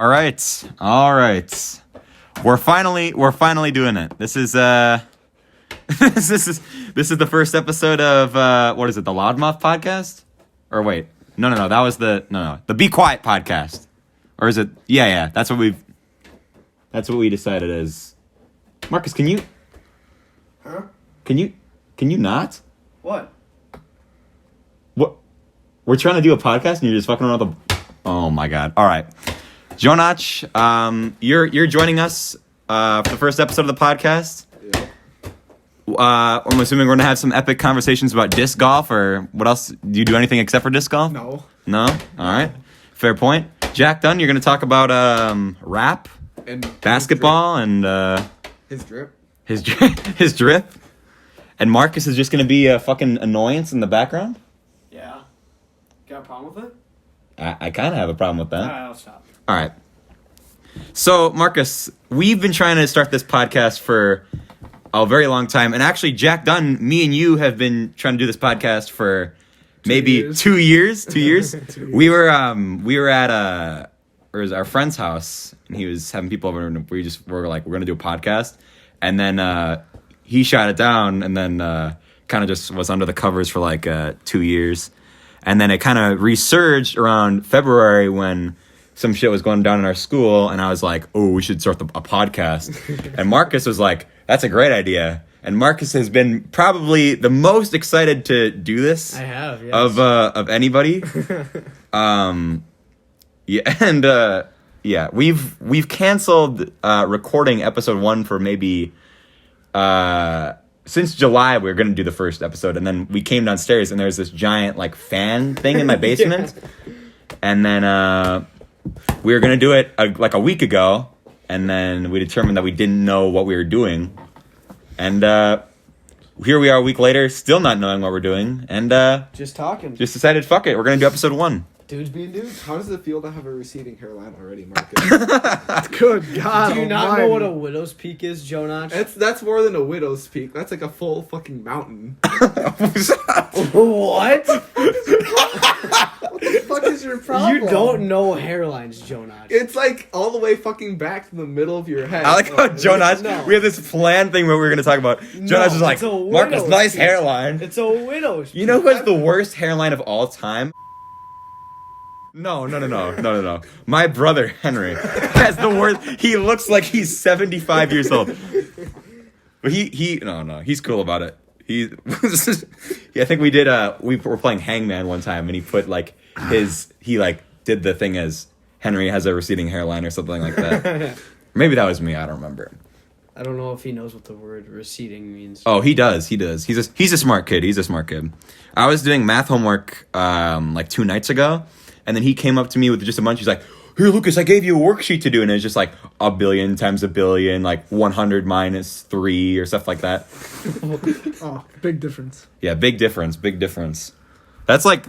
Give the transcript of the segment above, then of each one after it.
All right. We're finally doing it. This is this is the first episode of what is it? The Loudmouth podcast? Or wait, no. That was the Be Quiet podcast. Or is it? Yeah. That's what we decided as. Marcus, can you? Huh? Can you not? What? What? We're trying to do a podcast and you're just fucking around with the. Oh my god! All right. Jonach, you're joining us for the first episode of the podcast. Yeah. I'm assuming we're going to have some epic conversations about disc golf, or what else? Do you do anything except for disc golf? No. No? All right. Fair point. Jack Dunn, you're going to talk about rap, And basketball, and his drip. his drip. And Marcus is just going to be a fucking annoyance in the background? Yeah. Got a problem with it? I kind of have a problem with that. Alright, I'll stop. All right. So, Marcus, we've been trying to start this podcast for a very long time. And actually, Jack Dunn, me and you have been trying to do this podcast for maybe 2 years. 2 years. 2 years. We were at our friend's house, and he was having people over, and we were like, we're going to do a podcast. And then he shot it down, and then kind of just was under the covers for like 2 years. And then it kind of resurged around February when some shit was going down in our school, and I was like, oh, we should start a podcast. And Marcus was like, that's a great idea. And Marcus has been probably the most excited to do this. I have, yes. Of anybody. We've canceled recording episode 1 for maybe since July. We were going to do the first episode, and then we came downstairs and there's this giant like fan thing in my basement. Yeah. And then we were going to do it like a week ago, and then we determined that we didn't know what we were doing. And here we are a week later, still not knowing what we're doing, and just talking. just decided, fuck it, we're going to do episode 1. Dudes being dudes. How does it feel to have a receding hairline already, Marcus? Good God. Do you not almighty. know what a widow's peak is, Jonach? That's more than a widow's peak. That's like a full fucking mountain. What? What the fuck is your problem? You don't know hairlines, Jonach. It's like all the way fucking back to the middle of your head. I like how Jonas, No. we have this planned thing where we're going to talk about. Jonas is like, it's a Marcus, widow's nice peak. hairline. It's a widow's You know who has the worst hairline of all time? No. My brother, Henry, has the worst. He looks like he's 75 years old. But he's cool about it. I think we did, we were playing Hangman one time, and he put like he did the thing as Henry has a receding hairline or something like that. Maybe that was me, I don't remember. I don't know if he knows what the word receding means. Oh, he does. He's a smart kid. I was doing math homework like 2 nights ago, and then he came up to me with just a bunch. He's like, "Here, Lucas, I gave you a worksheet to do," and it's just like a billion times a billion, like 100 minus 3 or stuff like that. Oh, big difference. Yeah, big difference. That's like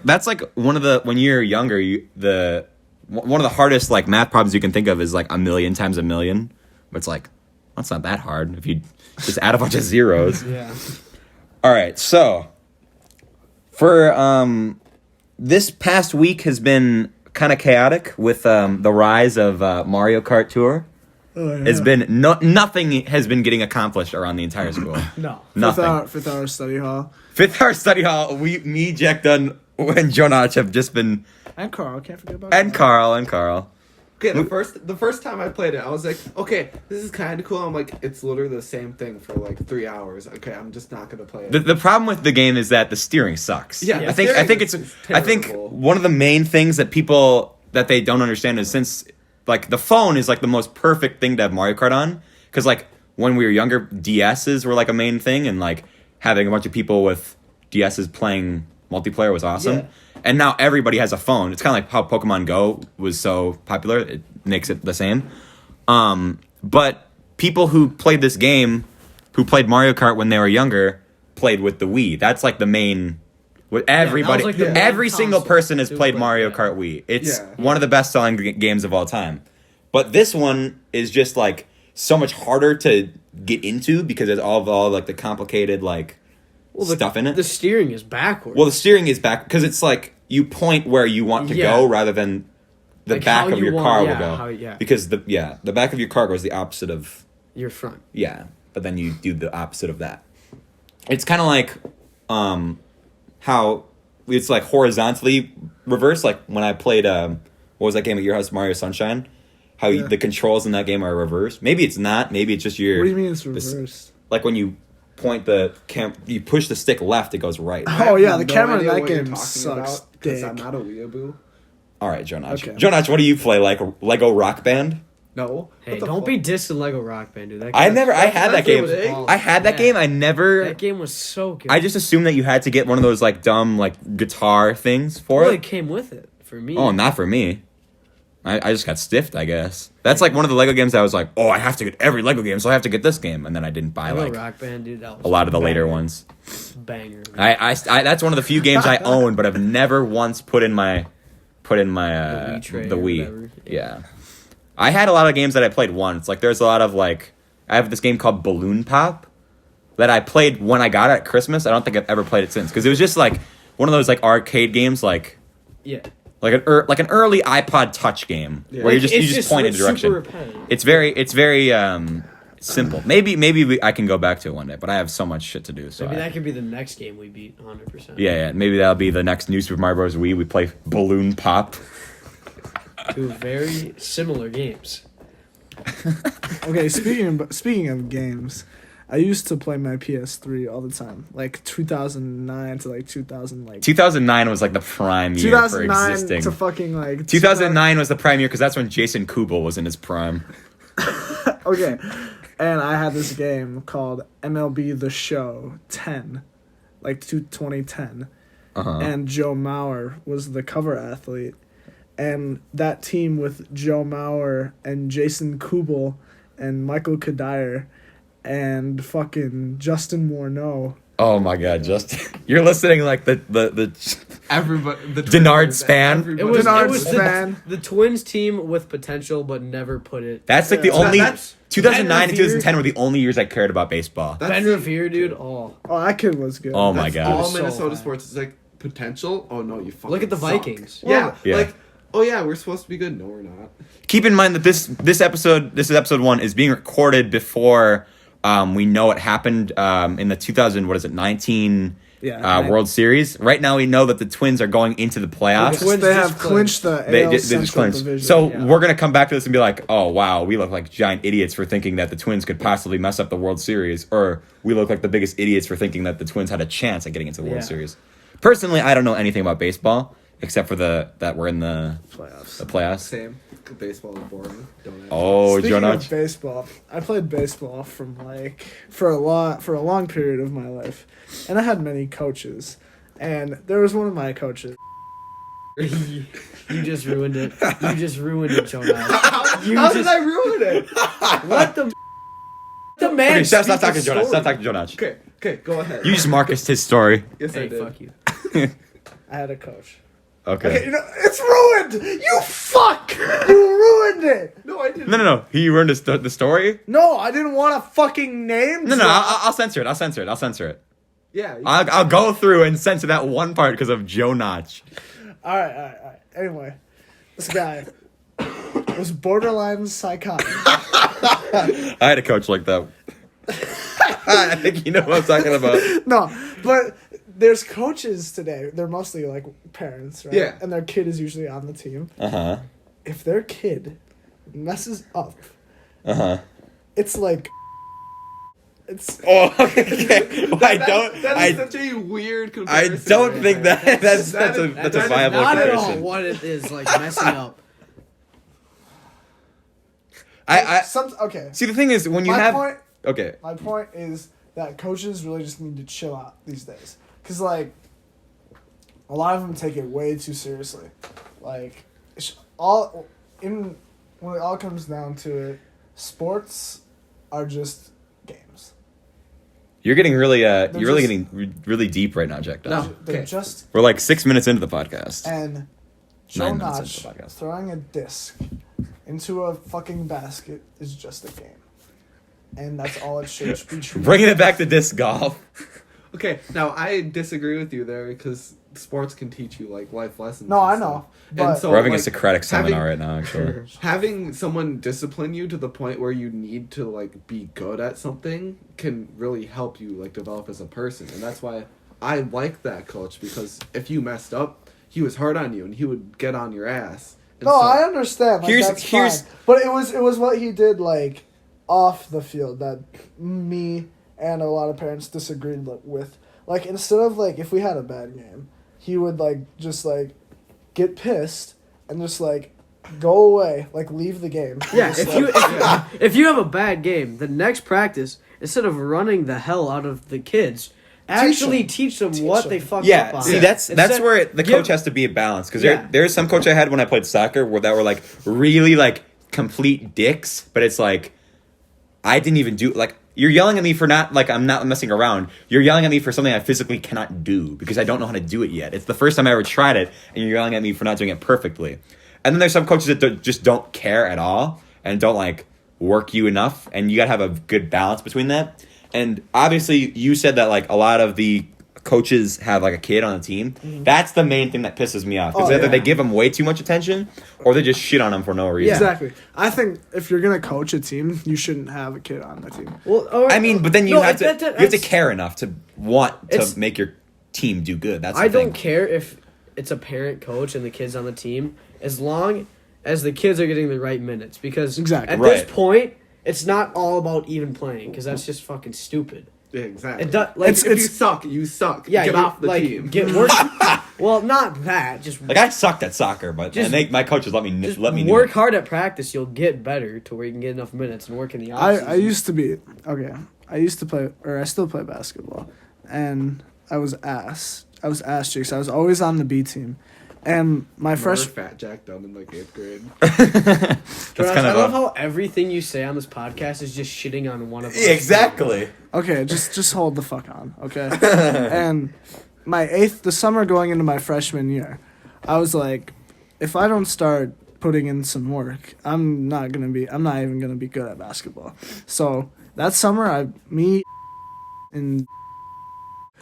one of the, when you're younger, one of the hardest like math problems you can think of is like a million times a million. But it's like, that's not that hard if you just add a bunch of zeros. Yeah. All right, so for this past week has been kind of chaotic with the rise of Mario Kart Tour. Oh, yeah. It's been nothing has been getting accomplished around the entire school. No. Nothing. Fifth hour study hall. Fifth hour study hall. Me, Jack Dunn, and Jonach have just been, And Carl, can't forget about and Carl. Okay, the first time I played it, I was like, okay, this is kind of cool. I'm like, it's literally the same thing for like 3 hours. Okay, I'm just not gonna play it. The problem with the game is that the steering sucks. Yeah, I think one of the main things that they don't understand is, since like the phone is like the most perfect thing to have Mario Kart on, because like when we were younger, DSs were like a main thing, and like having a bunch of people with DSs playing multiplayer was awesome. Yeah. And now everybody has a phone. It's kind of like how Pokemon Go was so popular. It makes it the same. But people who played this game, who played Mario Kart when they were younger, played with the Wii. That's like the main. Everybody, like the main every single console person has to played play, Mario yeah. Kart Wii. It's Yeah. one of the best-selling games of all time. But this one is just like so much harder to get into because it's all like the complicated like stuff in it. The steering is backwards. Well, the steering is back because it's like you point where you want to go rather than the Like back how of you your want- car yeah, will go. how- Because the back of your car goes the opposite of Your front. but then you do the opposite of that. It's kind of like how it's like horizontally reversed. Like when I played what was that game at your house, Mario Sunshine? How the controls in that game are reversed. Maybe it's not. Maybe it's just your. What do you mean it's reversed? Like when you point you push the stick left, it goes right. Oh yeah, the No camera in idea that what you're game talking sucks about, 'cause dick. I'm not a weeaboo. All right, Joe Notch. Okay. Joe Notch, what do you play? Like Lego Rock Band? No. Hey, What the don't fuck? be dissing Lego Rock Band, dude. That I game never. I had that game. balls. I had that Yeah. game. I never. That game was so good. I just assumed that you had to get one of those like dumb like guitar things for well, it. it came with it for me. Oh, not for me. I just got stiffed, I guess. That's like one of the Lego games I was like, oh, I have to get every Lego game, so I have to get this game, and then I didn't buy Lego like Rock Band, dude. That was a lot of the later banger. ones. Banger. I that's one of the few games I own, but I've never once put in my The Wii tray the or Wii. whatever. Yeah. I had a lot of games that I played once. Like there's a lot of like I have this game called Balloon Pop that I played when I got it at Christmas. I don't think I've ever played it since because it was just like one of those like arcade games like Yeah. like an early iPod Touch game where you just point in a direction. Super repetitive. It's very simple. Maybe I can go back to it one day, but I have so much shit to do. So Maybe that could be the next game we beat 100%. yeah. Maybe that'll be the next new Super Mario Bros. Wii. We play Balloon Pop. Two very similar games. Okay, speaking of games, I used to play my PS3 all the time, like 2009 to like 2000, like 2009 was like the prime year for 2009 existing. to fucking like 2009 was the prime year because that's when Jason Kubel was in his prime. Okay, and I had this game called MLB The Show 10, like 2010, and Joe Mauer was the cover athlete. And that team with Joe Mauer and Jason Kubel and Michael Kadire and fucking Justin Morneau. Oh my God, Justin! You're listening like the Everybody. The Denard Twins, Span? everybody. It was, Denard it was Span. the Twins team with potential, but never put it. That's like the Yeah. only. That's- 2009 and Ben Revere. 2010 were the only years I cared about baseball. Ben Revere, dude. Oh, Oh, that kid was good. Oh my That's God! all So Minnesota high. sports is like potential. Oh no, you fucking Look at the suck. Vikings. Yeah, Yeah. like oh yeah, we're supposed to be good. No, we're not. Keep in mind that this is episode 1 is being recorded before we know what happened in the 19 World Series. Right now we know that the Twins are going into the playoffs. The Twins they just have clinched the They AL just Central clinched. Division. So Yeah. we're gonna come back to this and be like, oh wow, we look like giant idiots for thinking that the Twins could possibly mess up the World Series, or we look like the biggest idiots for thinking that the Twins had a chance at getting into the World Yeah. Series. Personally, I don't know anything about baseball except for that we're in the playoffs. playoffs. Same. Baseball is boring. Don't ask. Oh, Speaking Joe of Notch. baseball, I played baseball from like for a long period of my life, and I had many coaches, and there was one of my coaches. you just ruined it. You just ruined it, Jonas. You How just did I ruin it? what the man. Okay, stop speak talking, his Joe Notch. story. Stop talking, Joe Notch. Okay, go ahead. You just Marcused his story. Yes, I Hey, did. fuck you. I had a coach. Okay. Okay, you know, it's ruined. You fuck. You ruined it. No, I didn't. No. He ruined the story. No, I didn't want a fucking name. No. drop. I'll censor it. Yeah. I'll go through and censor that one part because of Joe Notch. All right. Anyway, this guy was borderline psychotic. I had a coach like that. I think you know what I'm talking about. No, but there's coaches today. They're mostly like parents, right? Yeah. And their kid is usually on the team. Uh-huh. If their kid messes up, Uh-huh. it's like it's Oh, okay. Well, That is such a weird I comparison. don't right think there. that's That a is- that's a that is viable Not at all comparison. what it is, like messing up. I okay. see. The thing is, when you My have point. okay, My point is that coaches really just need to chill out these days, because like a lot of them take it way too seriously. Like when it all comes down to it, sports are just games. you're getting really just- getting really deep right now, Jack. No. They're Okay. just We're like 6 minutes into the podcast. and Joe 9 minutes Notch into the podcast. throwing a disc into a fucking basket is just a game, and that's all it should be treated. Bringing it back to disc golf. Okay, now I disagree with you there because sports can teach you like life lessons. No, and I know, stuff. but- And so, We're having a like, Socratic seminar having- right now, actually. Having someone discipline you to the point where you need to like be good at something can really help you like develop as a person, and that's why I like that coach, because if you messed up, he was hard on you and he would get on your ass. And No, so- I understand. Like, Here's- that's here's- fine. But it was what he did like off the field that me and a lot of parents disagreed with. Like, instead of like if we had a bad game, he would like just like get pissed and just like go away, like leave the game. Yeah, Just, if like, you if you have a bad game, the next practice, instead of running the hell out of the kids, actually teach them what they fucked up Yeah, on. see, that's Instead- where the give- coach has to be a balance, because Yeah. there's some coach I had when I played soccer that were like really like complete dicks, but it's like I didn't even do like you're yelling at me for not like I'm not messing around. You're yelling at me for something I physically cannot do because I don't know how to do it yet. It's the first time I ever tried it, and you're yelling at me for not doing it perfectly. And then there's some coaches that just don't care at all and don't like work you enough, and you gotta have a good balance between that. And obviously, you said that like a lot of the coaches have like a kid on the team. That's the main thing that pisses me off, because Oh, either yeah. they give them way too much attention or they just shit on them for no reason. Exactly. I think if you're gonna coach a team, you shouldn't have a kid on the team. Well, or- I mean, but then you no, have to you have to that's- care enough to want to It's- make your team do good. That's the I thing. don't care if it's a parent coach and the kids on the team, as long as the kids are getting the right minutes. Because Exactly. at Right. this point, it's not all about even playing, because that's just fucking stupid. Yeah, exactly. It does, like, if you suck, you suck. yeah, Get you- off the like, team. Get work. Well, not that. Just Like I sucked at soccer, but Just- my coaches let me just know. work hard at practice. You'll get better to where you can get enough minutes and work in the off I used to be okay. I used to play, or I still play basketball, and I was ass cheeks. I was always on the B team, and my Remember fresh. Fat Jack done in like 8th grade. That's kind I of love how everything you say on this podcast is just shitting on one of us. exactly. Okay, just hold the fuck on, okay? And the summer going into my freshman year, I was like, if I don't start putting in some work, I'm not even gonna be good at basketball. So that summer, and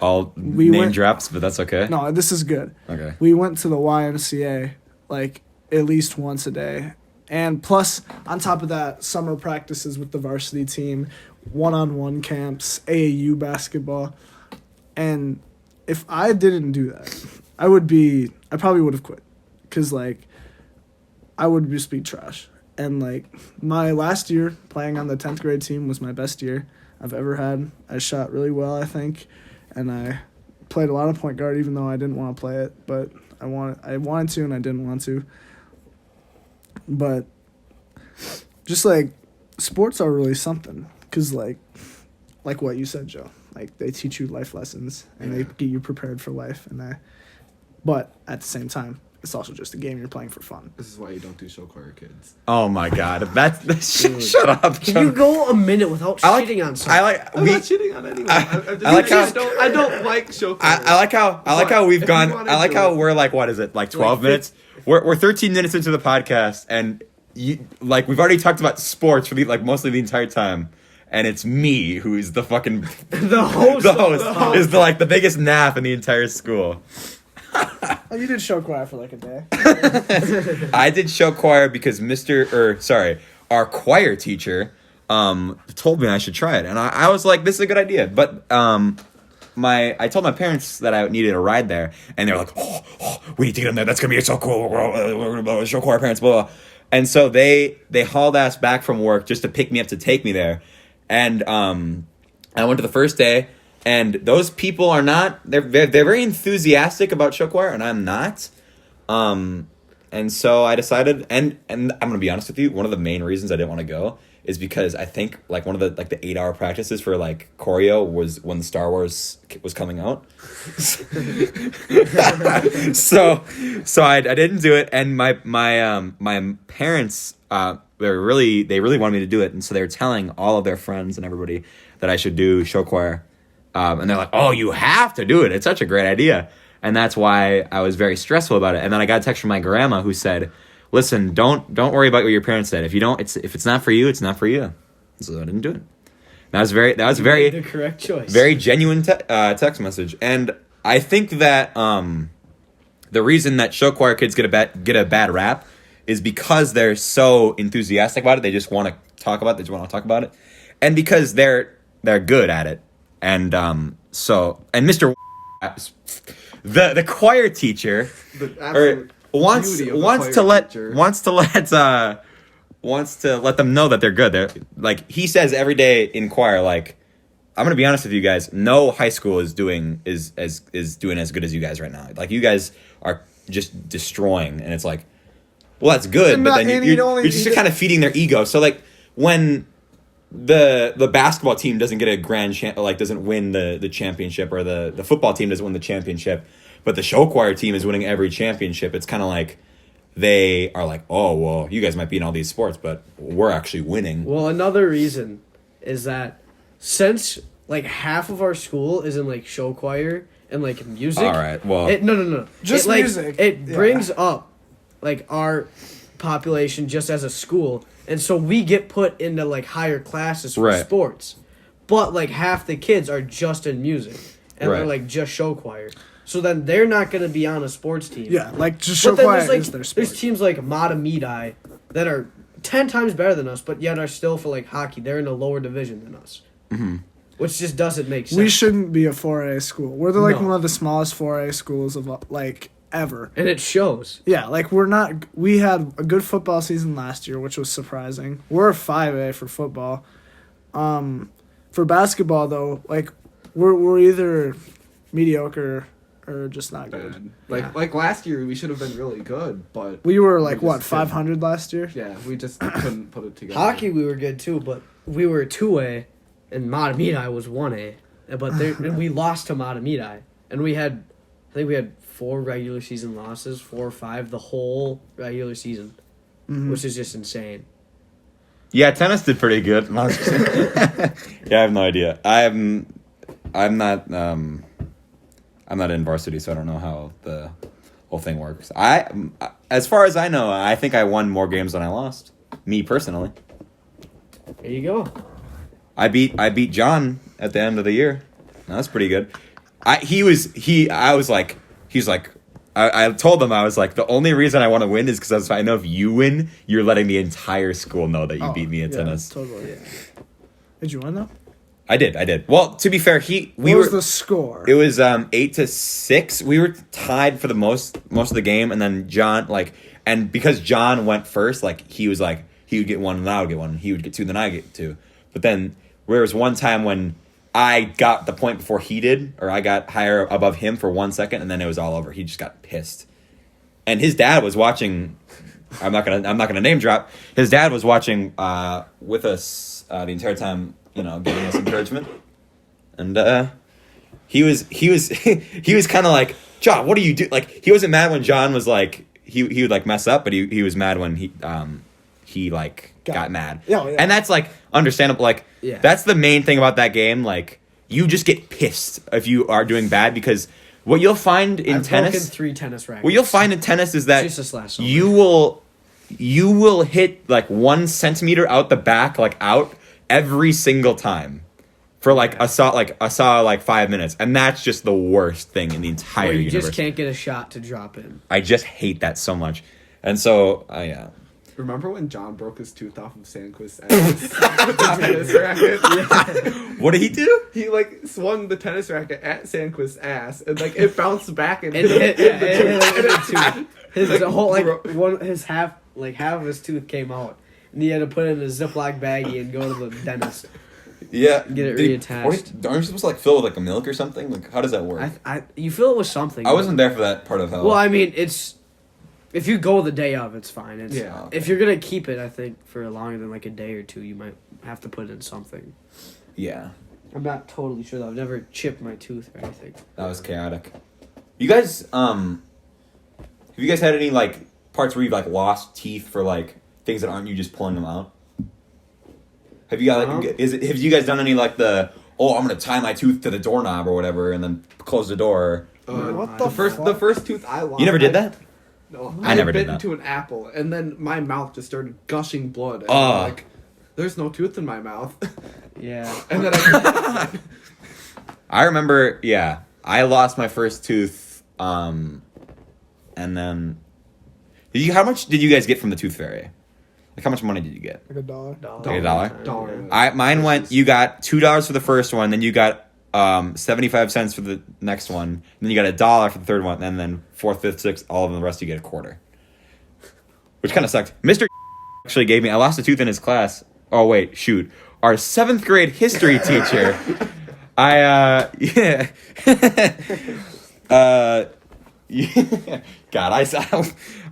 All We name went- drops, but that's okay. no, this is good. Okay. We went to the YMCA like at least once a day. And plus, on top of that, summer practices with the varsity team, one-on-one camps, AAU basketball. And if I didn't do that, I probably would have quit. Because, like, I would just be trash. And, like, my last year playing on the 10th grade team was my best year I've ever had. I shot really well, I think. And I played a lot of point guard, even though I didn't want to play it. But I wanted to, and I didn't want to. But just like sports are really something, because like what you said, Joe, like they teach you life lessons and they get you prepared for life, but at the same time, it's also just a game you're playing for fun. This is why you don't do show choir, kids. Oh my god, shut up. Can you go a minute without shitting on something? I'm not shitting on anyone. I like how- I don't like show choir. I like how we've If gone. you wanna I like do how it- we're like, what is it, like 12 minutes? We're 13 minutes into the podcast, and you like we've already talked about sports for mostly the entire time, and it's me who's the fucking the host. the host is the biggest naff in the entire school. Oh, you did show choir for like a day. I did show choir because our choir teacher told me I should try it, and I was like, this is a good idea, but I told my parents that I needed a ride there, and they were like, oh, we need to get in there. That's gonna be so cool. We're gonna show choir parents, blah, blah. And so they hauled ass back from work just to pick me up to take me there, and I went to the first day, and those people are not. They're very enthusiastic about show choir, and I'm not. And so I decided, and I'm gonna be honest with you, one of the main reasons I didn't want to go is because I think like one of the the 8-hour practices for like choreo was when Star Wars was coming out. so I didn't do it, and my parents they really wanted me to do it, and so they were telling all of their friends and everybody that I should do show choir, and they're like, "Oh, you have to do it! It's such a great idea." And that's why I was very stressful about it. And then I got a text from my grandma who said, "Listen, don't worry about what your parents said. If it's not for you, it's not for you." So I didn't do it. That was very The correct choice. very genuine text message, and I think that the reason that show choir kids get a bad rap is because they're so enthusiastic about it. They just want to talk about it. They just want to talk about it, and because they're good at it. And Mr. the choir teacher wants to let them know that they're good. They're like, he says every day in choir, like, I'm gonna be honest with you guys, no high school is doing as good as you guys right now. Like, you guys are just destroying, and it's like, well, that's good, but then you're just kind of feeding their ego. So like, when the basketball team doesn't get a doesn't win the championship, or the football team doesn't win the championship, but the show choir team is winning every championship, it's kind of like they are like, oh, well, you guys might be in all these sports, but we're actually winning. Well, another reason is that since like half of our school is in like show choir and like music. All right, well, no, just music. It brings up like our population just as a school, and so we get put into like higher classes for sports, but like half the kids are just in music and they're like just show choir. So then they're not going to be on a sports team. Yeah, like just show choir is their sport. There's teams like Matamidi that are 10 times better than us, but yet are still for like hockey. They're in a lower division than us. Mm-hmm. Which just doesn't make sense. We shouldn't be a 4A school. We're one of the smallest 4A schools of like ever. And it shows. Yeah, like we had a good football season last year, which was surprising. We're a 5A for football. For basketball though, like we're either mediocre or just not good. Like last year, we should have been really good, but we were like 500 last year. Yeah, we just couldn't put it together. Hockey, we were good too, but we were 2A, and Matamidi was 1A, and we lost to Matamidi, and I think we had 4 regular season losses, 4 or 5 the whole regular season, which is just insane. Yeah, tennis did pretty good. Yeah, I have no idea. I'm not in varsity, so I don't know how the whole thing works. As far as I know, I think I won more games than I lost. Me personally. There you go. I beat John at the end of the year. That's pretty good. I told them, I was like, the only reason I want to win is because I know if you win, you're letting the entire school know that you beat me at tennis. Totally. Yeah. Did you win though? I did. Well, to be fair, what was the score? It was 8-6. We were tied for the most of the game, and then John and because John went first, like he would get one and I would get one. He would get 2, then I get 2. But then there was one time when I got the point before he did, or I got higher above him for 1 second, and then it was all over. He just got pissed, and his dad was watching. I'm not gonna name drop. His dad was watching with us the entire time. Giving us encouragement, and he was kind of like, John, what do you do? Like, he wasn't mad when John was like he would like mess up, but he was mad when he like got mad. Yeah. And that's like understandable. Like, that's the main thing about that game. Like, you just get pissed if you are doing bad, because what you'll find in tennis, broken 3 tennis rackets. What you'll find in tennis is that Jesus last summer. you will hit like 1 centimeter out the back, like out, every single time for like a solid 5 minutes, and that's just the worst thing in the entire universe. You just can't get a shot to drop in. I just hate that so much, and so yeah. Remember when John broke his tooth off of Sandquist's ass with the tennis racket? Yeah. What did he do? He like swung the tennis racket at Sandquist's ass, and like it bounced back and hit the tooth. His whole half of his tooth came out. And he had to put it in a Ziploc baggie and go to the dentist. Yeah. Get it reattached. Aren't you supposed to like fill it with like a milk or something? Like, how does that work? You fill it with something. I wasn't there for that part of hell. Well, I mean, it's... If you go the day of, it's fine. Okay. If you're going to keep it, I think, for longer than like a day or 2, you might have to put it in something. Yeah. I'm not totally sure, though. I've never chipped my tooth or anything. That was chaotic. You guys, have you guys had any like parts where you've like lost teeth for like things that aren't you just pulling them out? Have you got have you guys done any like I'm gonna tie my tooth to the doorknob or whatever and then close the door? The first tooth I lost. You never did that? No, I never did bit that. into an apple, and then my mouth just started gushing blood. And there's no tooth in my mouth. Yeah. And then I I remember, yeah, I lost my first tooth, and then, how much did you guys get from the tooth fairy? Like, how much money did you get? Like $1. Like $1? $1. Mine went, you got $2 for the first one, then you got 75 cents for the next one, and then you got $1 for the third one, and then fourth, fifth, sixth, all of them, the rest you get a quarter. Which kind of sucked. Mr. actually gave me, I lost a tooth in his class. Oh, wait, shoot. Our 7th grade history teacher, yeah. God,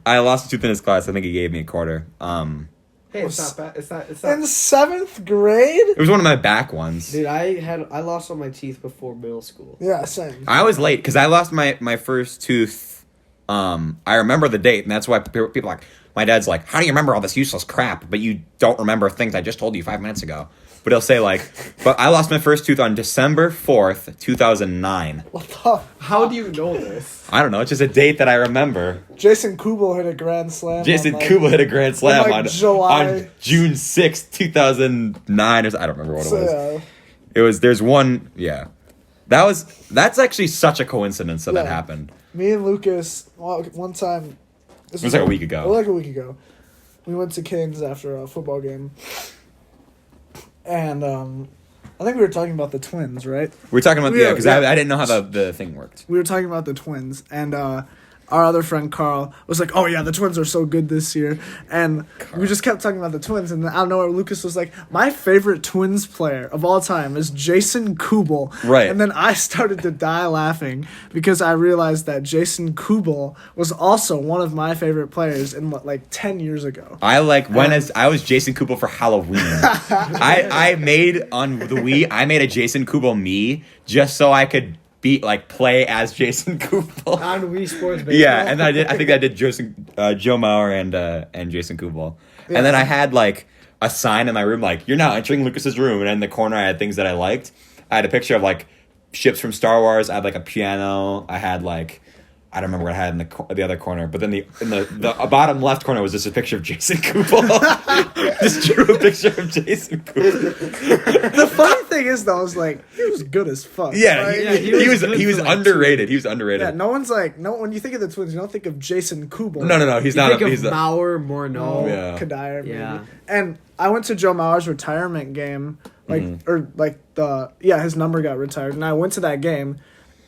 I lost a tooth in his class. I think he gave me a quarter. Hey, it's not bad. It's not. In 7th grade? It was one of my back ones. Dude, I lost all my teeth before middle school. Yeah, same. I was late because I lost my first tooth. I remember the date, and that's why people are like, my dad's like, how do you remember all this useless crap, but you don't remember things I just told you 5 minutes ago? But he'll say like, but I lost my first tooth on December 4th, 2009. What the? How do you know this? I don't know. It's just a date that I remember. Jason Kubel hit a grand slam. Jason on, like, Kubel hit a grand slam like, July. on June 6th, 2009. Or I don't remember what it was. Yeah. It was, there's one, yeah. That's actually such a coincidence that Yeah. happened. Me and Lucas, one time. It was like a week ago. Like a week ago. We went to Canes after a football game. And I think we were talking about the twins, right? We were talking about, Yeah, because yeah. I didn't know how the thing worked. We were talking about the twins. And our other friend Carl was like, oh yeah, the twins are so good this year. And we just kept talking about the twins. And then out of nowhere, Lucas was like, my favorite twins player of all time is Jason Kubel. Right. And then I started to die laughing because I realized that Jason Kubel was also one of my favorite players in 10 years ago. I was Jason Kubel for Halloween. I made on the Wii, I made a Jason Kubel me just so I could play as Jason Kubel. On Wii Sports Baseball. Yeah, and I think I did Joe Mauer and Jason Kubel. Yeah. And then I had like a sign in my room like, you're now entering Lucas's room, and in the corner I had things that I liked. I had a picture of like ships from Star Wars. I had like a piano. I had like, I don't remember what I had in the other corner, but then in the bottom left corner was just a picture of Jason Kubel. Just drew a picture of Jason Kubel. The funny thing is, though, he was good as fuck. Yeah, Like, he was underrated. He was underrated. yeah, no one's when you think of the twins, you don't think of Jason Kubel. No, he's You not. think He's of a, Mauer, Morneau. Yeah. Kadire, maybe. Yeah. And I went to Joe Mauer's retirement game, his number got retired, and I went to that game,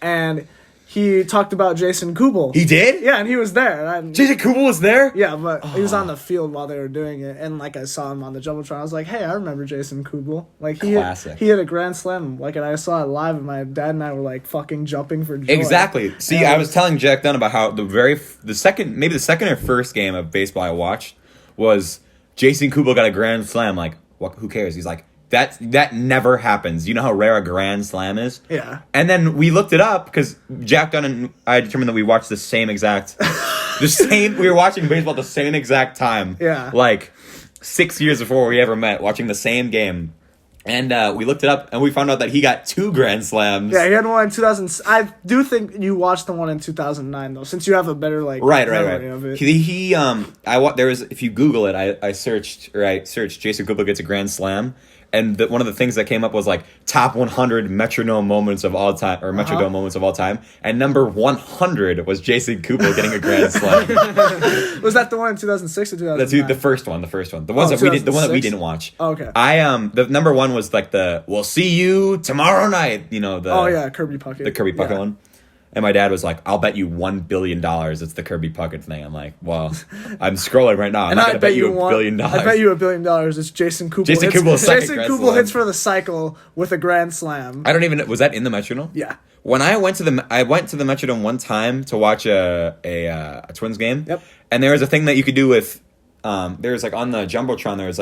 and he talked about Jason Kubel. he did? Yeah, and he was there. And Jason Kubel was there? yeah, but he was on the field while they were doing it, and I saw him on the jumbotron. I was like, "Hey, I remember Jason Kubel. Classic. He hit a grand slam. And I saw it live, and my dad and I were fucking jumping for joy." Exactly. See, And I was telling Jack Dunn about how the second or first game of baseball I watched was Jason Kubel got a grand slam. Like, who cares? He's like, that never happens. You know how rare a grand slam is? Yeah. And then we looked it up because Jack Dunn and I determined that we watched we were watching baseball at the same exact time. Yeah. Like 6 years before we ever met, watching the same game. And we looked it up, and we found out that he got 2 grand slams. Yeah, he had one in 2000. I do think you watched the one in 2009 though, since you have a better memory of it. If you Google it, I searched Jason Kubel gets a grand slam, and one of the things that came up was top 100 metronome moments of all time, or metrodome moments of all time, and number 100 was Jason Kubel getting a grand slam. Was that the one in 2006 or 2009? That's the first one. The one that we didn't watch. Oh, okay. The number one was we'll see you tomorrow night. Kirby Puckett. The Kirby Puckett one. And my dad was like, I'll bet you $1 billion it's the Kirby Puckett thing. I'm like, well, I'm scrolling right now. I'm not going to bet you $1 billion. I bet you $1 billion it's Jason Kubel. Jason Kubel hits for the cycle with a grand slam. I don't even, was that in the Metrodome? Yeah. When I went to the Metrodome one time to watch a Twins game. Yep. And there was a thing that you could do with, there was on the Jumbotron, there was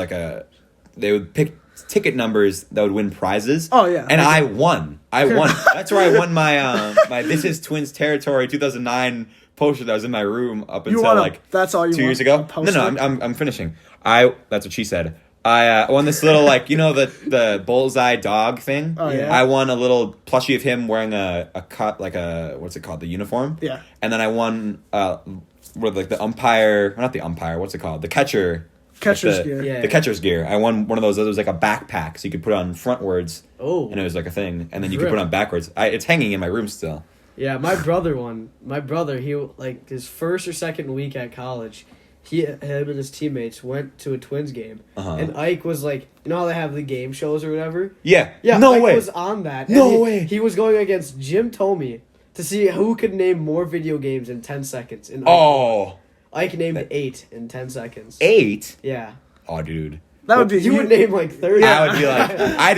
they would pick ticket numbers that would win prizes. Oh, yeah. And I won. That's where I won my This Is Twins Territory 2009 poster that was in my room up until that's all you 2 years want, ago. No, I'm finishing. That's what she said. I won this little the bullseye dog thing. Oh, yeah. I won a little plushie of him wearing a cut what's it called, the uniform. Yeah. And then I won the umpire, not the umpire, what's it called, the catcher Catcher's Like gear. Yeah. The catcher's gear. I won one of those. It was like a backpack, so you could put it on frontwards. Oh. And it was like a thing, and then you could Really? put it on backwards. It's hanging in my room still. Yeah, my brother, he like his first or second week at college, him and his teammates went to a Twins game, and Ike was like, you know how they have the game shows or whatever. Yeah. Yeah, No Ike way. was on that. No and way. He was going against Jim Tomey to see who could name more video games in 10 seconds. And Ike named 8 in 10 seconds. 8. Yeah. Oh, dude. That would be You would name like 30. I would be like,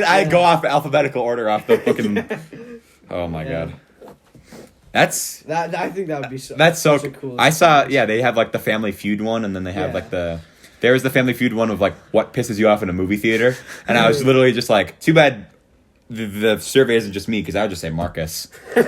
I'd go off alphabetical order off the fucking. Oh my god. That's I think that would be so. that's so such a cool. I saw, yeah, they have like the Family Feud one, and then they have Yeah. like there's the Family Feud one of like what pisses you off in a movie theater, and I was literally just like, too bad the survey isn't just me, because I would just say Marcus. You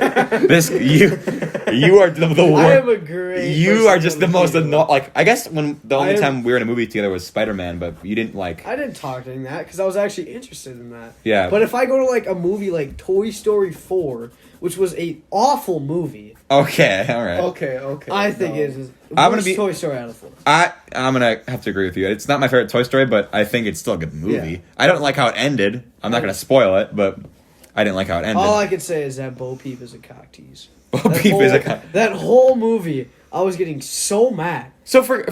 are the I am worst. a great. You person are just to the most meet. like, I guess when the only I am- time we were in a movie together was Spider-Man, but you didn't like. I didn't talk during that because I was actually interested in that. Yeah. But if I go to like a movie like Toy Story 4, which was a awful movie, Okay, all right. Okay. I think no. it is. I'm gonna worst be- Toy Story out of 4. I'm gonna have to agree with you. It's not my favorite Toy Story, but I think it's still a good movie. Yeah. I don't like how it ended. I'm not gonna spoil it, but I didn't like how it ended. All I can say is that Bo Peep is a cock tease. Bo That Peep whole- is a cock- That whole movie, I was getting so mad So for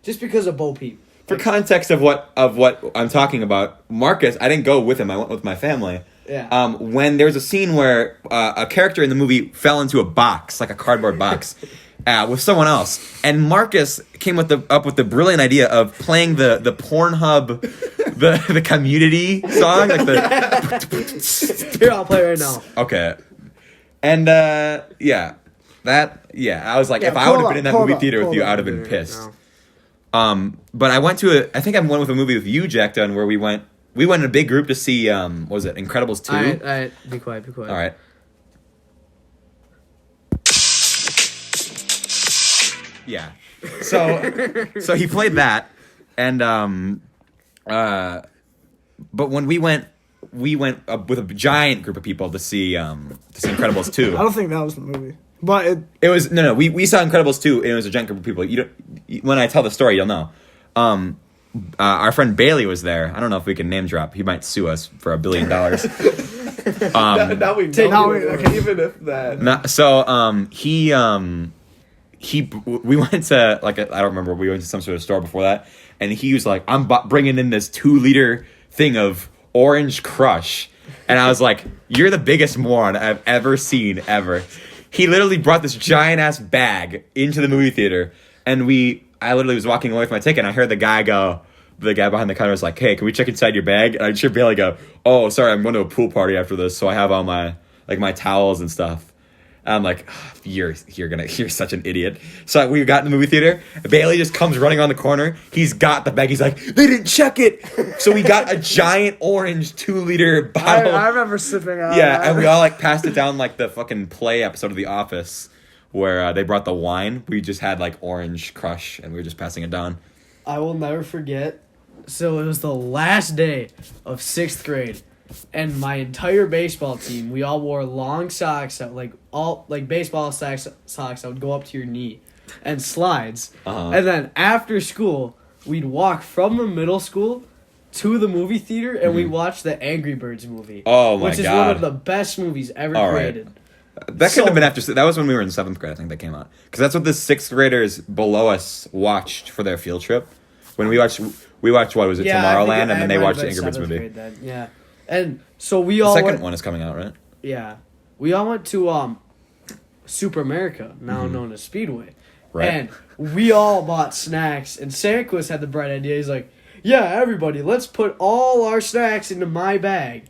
just because of Bo Peep. context of what I'm talking about, Marcus, I didn't go with him. I went with my family. Yeah. When there was a scene where a character in the movie fell into a box, like a cardboard box, with someone else, and Marcus came up with the brilliant idea of playing the Pornhub, the Community song, like the. Here, I'll play right now. Okay, and I was like, Yeah, if I pull would have up, been in that pull movie up, theater with pull you, up. I would have been pissed. No. But I went with a movie with you, Jack Dunn, where we went in a big group to see, what was it, Incredibles 2? All right, be quiet. All right. Yeah. So he played that, and but when we went with a giant group of people to see Incredibles 2. I don't think that was the movie, but It was no. We saw Incredibles 2, and it was a giant group of people. When I tell the story, you'll know. Our friend Bailey was there. I don't know if we can name drop. He might sue us for $1 billion. Now we Take know, it. Okay. even if that. We went to I don't remember. We went to some sort of store before that, and he was like, "I'm bringing in this 2-liter thing of Orange Crush," and I was like, "You're the biggest moron I've ever seen ever." He literally brought this giant ass bag into the movie theater, and I literally was walking away with my ticket, and I heard the guy behind the counter was like, "Hey, can we check inside your bag?" And I heard Bailey go, "Oh, sorry, I'm going to a pool party after this, so I have all my my towels and stuff." And I'm like, you're such an idiot. So we got in the movie theater. Bailey just comes running on the corner. He's got the bag. He's like, they didn't check it. So we got a giant orange 2-liter bottle. I remember sipping out. Yeah, and we all passed it down like the fucking Play episode of The Office, where they brought the wine. We just had Orange Crush, and we were just passing it down. I will never forget. So it was the last day of 6th grade, and my entire baseball team, we all wore long socks that baseball socks that would go up to your knee, and slides. And then after school, we'd walk from the middle school to the movie theater, and we watched the Angry Birds movie. Oh my which is God. one of the best movies ever All right. created. That couldn't have been after. That was when we were in 7th grade, I think that came out. Because that's what the 6th graders below us watched for their field trip. When we watched what was it, Tomorrowland, and then they watched the Angry Birds movie. Yeah, and so we The all second went, one is coming out, right? Yeah, we all went to Super America, now known as Speedway, Right. and we all bought snacks. And Sanquist had the bright idea. He's like, "Yeah, everybody, let's put all our snacks into my bag."